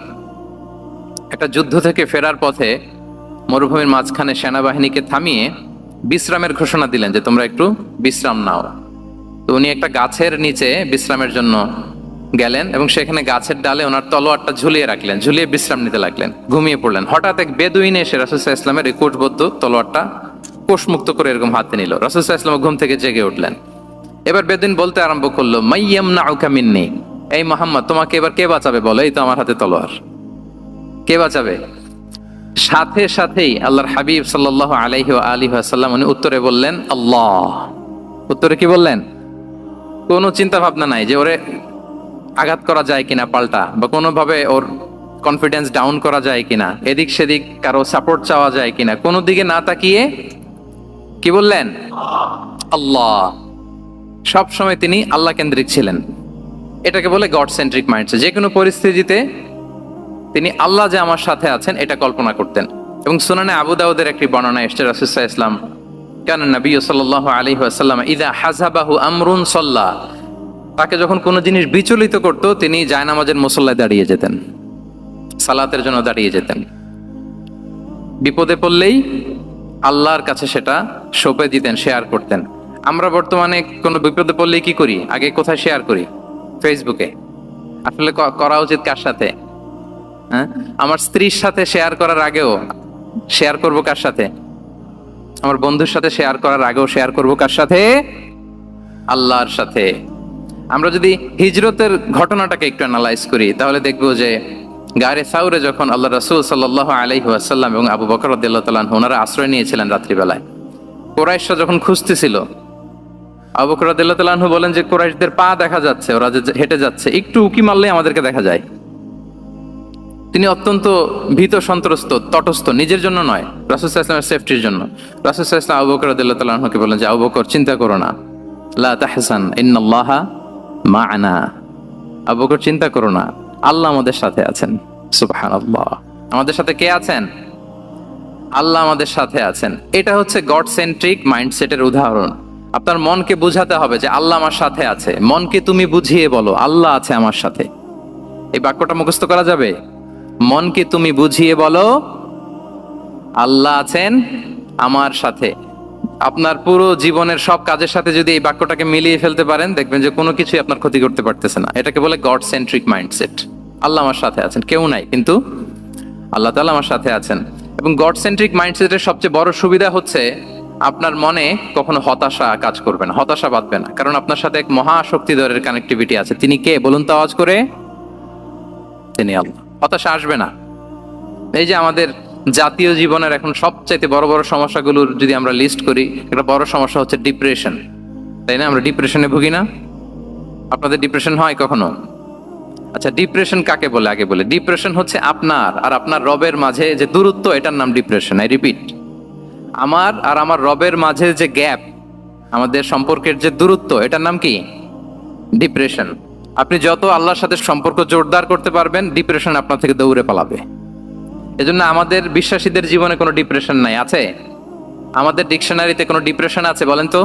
একটা যুদ্ধ থেকে ফেরার পথে মরুভূমির মাঝখানে সেনাবাহিনীকে থামিয়ে বিশ্রামের ঘোষণা দিলেন যে তোমরা একটু বিশ্রাম নাও। তো উনি একটা গাছের নিচে বিশ্রামের জন্য গেলেন এবং সেখানে গাছের ডালে ওনার তলোয়ারটা ঝুলিয়ে রাখলেন, ঝুলিয়ে বিশ্রাম নিতে লাগলেন, ঘুমিয়ে পড়লেন। হঠাৎ এক বেদুইন এসে রাসূল সাল্লাল্লাহু আলাইহি ওয়াসাল্লামের এই কোষবদ্ধ তলোয়ারটা কোষমুক্ত করে এরকম হাতে নিল। রাসূল সাল্লাল্লাহু আলাইহি ওয়াসাল্লাম ঘুম থেকে জেগে উঠলেন। এবার বেদুইন বলতে আরম্ভ করলো, মাইয়ামনাউকা মিন্নি, এই মুহাম্মদ তোমাকে এবার কে বাঁচাবে বলো, এই তো আমার হাতে তলোয়ার, কে বাঁচাবে? সাথে সাথেই আল্লাহর হাবিব সাল্লাল্লাহু আলাইহি ওয়া আলিহি ওয়াসাল্লাম উনি উত্তরে বললেন আল্লাহ। উত্তরে কি বললেন? কোনো চিন্তা ভাবনা নাই যে ওরে আঘাত করা যায় কিনা পাল্টা, বা কোনোভাবে ওর কনফিডেন্স ডাউন করা যায় কিনা, এদিক সেদিক কারো সাপোর্ট চাওয়া যায় কিনা, কোনো দিকে না তাকিয়ে কি বললেন? আল্লাহ। সব সময় তিনি আল্লাহ কেন্দ্রিক ছিলেন। এটাকে বলে গড সেন্ট্রিক মাইন্ডসেট। যে কোনো পরিস্থিতিতে তিনি আল্লাহ যে আমার সাথে আছেন এটা কল্পনা করতেন। এবং সুনানে আবু দাউদের একটি বর্ণনা এসেছে, রাসূল সাল্লাল্লাহু আলাইহি ওয়াসাল্লাম কানা নবী সাল্লাল্লাহু আলাইহি ওয়াসাল্লাম ইযা হাযাবাহু আমরুন সাল্লা, তাকে যখন কোনো জিনিস বিচলিত করতো তিনি জায়নামাজের মুসল্লায় দাঁড়িয়ে যেতেন, সালাতের জন্য দাঁড়িয়ে যেতেন। বিপদে পড়লেই আল্লাহর কাছে সেটা সঁপে দিতেন, শেয়ার করতেন। আমরা বর্তমানে কোনো বিপদে পড়লে কি করি? আগে কোথায় শেয়ার করি? ফেসবুকে। আসলে করা উচিত কার সাথে? হ্যাঁ, আমার স্ত্রীর সাথে শেয়ার করার আগেও শেয়ার করব কার সাথে? আমার বন্ধুর সাথে শেয়ার করার আগেও শেয়ার করব কার সাথে? আল্লাহর সাথে। আমরা যদি হিজরতের ঘটনাটাকে একটু অ্যানালাইজ করি তাহলে দেখবো যে গারে সাউরে যখন আল্লাহ রাসূল সাল্লাল্লাহু আলাইহি ওয়াসাল্লাম এবং আবু বকর রাদিয়াল্লাহু তাআলা আনহু ওনারা আশ্রয় নিয়েছিলেন রাত্রিবেলায়, কুরাইশরা যখন খুঁজতেছিল, আবু বকর রাদিয়াল্লাহু তাআলা আনহু বলেন যে কুরাইশদের পা দেখা যাচ্ছে, ওরা যে হেঁটে যাচ্ছে, একটু উকি মারলেই আমাদেরকে দেখা যায়। তিনি অত্যন্ত ভীত সন্ত্রস্ত, তটস্থ, নিজের জন্য নয়, রাসূল সাল্লাল্লাহু আলাইহি ওয়াসাল্লামের সেফটির জন্য। রাসূল সাল্লাল্লাহু আলাইহি ওয়াসাল্লাম আবু বকর রাদিয়াল্লাহু তাআলা আনহুকে বলেন যে আবু বকর চিন্তা করো না, লা তাহসান ইন্নাল্লাহা মা'ানা, আবু বকর চিন্তা করো না, আল্লাহ আমাদের সাথে আছেন। সুবহানাল্লাহ, আমাদের সাথে কে আছেন? আল্লাহ আমাদের সাথে আছেন। এটা হচ্ছে গড সেন্ট্রিক মাইন্ডসেটের উদাহরণ। আপনার মনকে বুঝাতে হবে যে আল্লাহ আমার সাথে আছে। মনকে তুমি বুঝিয়ে বলো আল্লাহ আছে আমার সাথে। এই বাক্যটা মুখস্থ করা যাবে? মনকে তুমি বুঝিয়ে বলো আল্লাহ আছেন আমার সাথে। আপনার পুরো জীবনের সব কাজের সাথে যদি এই বাক্যটাকে মিলিয়ে ফেলতে পারেন, দেখবেন যে কোনো কিছুই আপনার ক্ষতি করতে পারতেছে না। এটাকে বলে গড সেন্ট্রিক মাইন্ডসেট। আল্লাহ আমার সাথে আছেন, কেউ নাই কিন্তু আল্লাহ তাআলা আমার সাথে আছেন। এবং গড সেন্ট্রিক মাইন্ডসেটের সবচেয়ে বড় সুবিধা হচ্ছে আপনার মনে কখনো হতাশা কাজ করবে না, হতাশা বাঁধবে না, কারণ আপনার সাথে এক মহাশক্তিধরের কানেক্টিভিটি আছে। তিনি কে বলুন তো আওয়াজ করে? তিনি আল্লাহ। হতাশা আসবে না। এই যে আমাদের জাতীয় জীবনের এখন সবচাইতে বড় বড় সমস্যাগুলোর যদি আমরা লিস্ট করি, একটা বড় সমস্যা হচ্ছে ডিপ্রেশন, তাই না? আমরা ডিপ্রেশনে ভুগি না? আপনাদের ডিপ্রেশন হয় কখনো? আচ্ছা, ডিপ্রেশন কাকে বলে আগে বলে। ডিপ্রেশন হচ্ছে আপনার আর আপনার রবের মাঝে যে দূরত্ব, এটার নাম ডিপ্রেশন। আই রিপিট, আমার আর আমার রবের মাঝে যে গ্যাপ, আমাদের সম্পর্কের যে দূরত্ব, এটার নাম কি? ডিপ্রেশন। আপনি যত আল্লাহর সাথে সম্পর্ক জোরদার করতে পারবেন, ডিপ্রেশন আপনার থেকে দৌড়ে পালাবে। এজন্য আমাদের বিশ্বাসীদের জীবনে কোনো ডিপ্রেশন নাই। আছে? আমাদের ডিকশনারিতে কোনো ডিপ্রেশন আছে বলেন তো?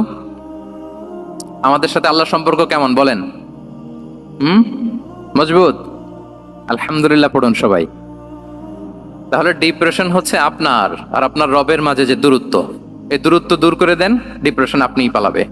আমাদের সাথে আল্লাহর সম্পর্ক কেমন বলেন? মজবুত? আলহামদুলিল্লাহ পড়ুন সবাই। তাহলে ডিপ্রেশন হচ্ছে আপনার আর আপনার রবের মাঝে যে দূরত্ব, এই দূরত্ব দূর করে দেন, ডিপ্রেশন আপনিই পালাবে।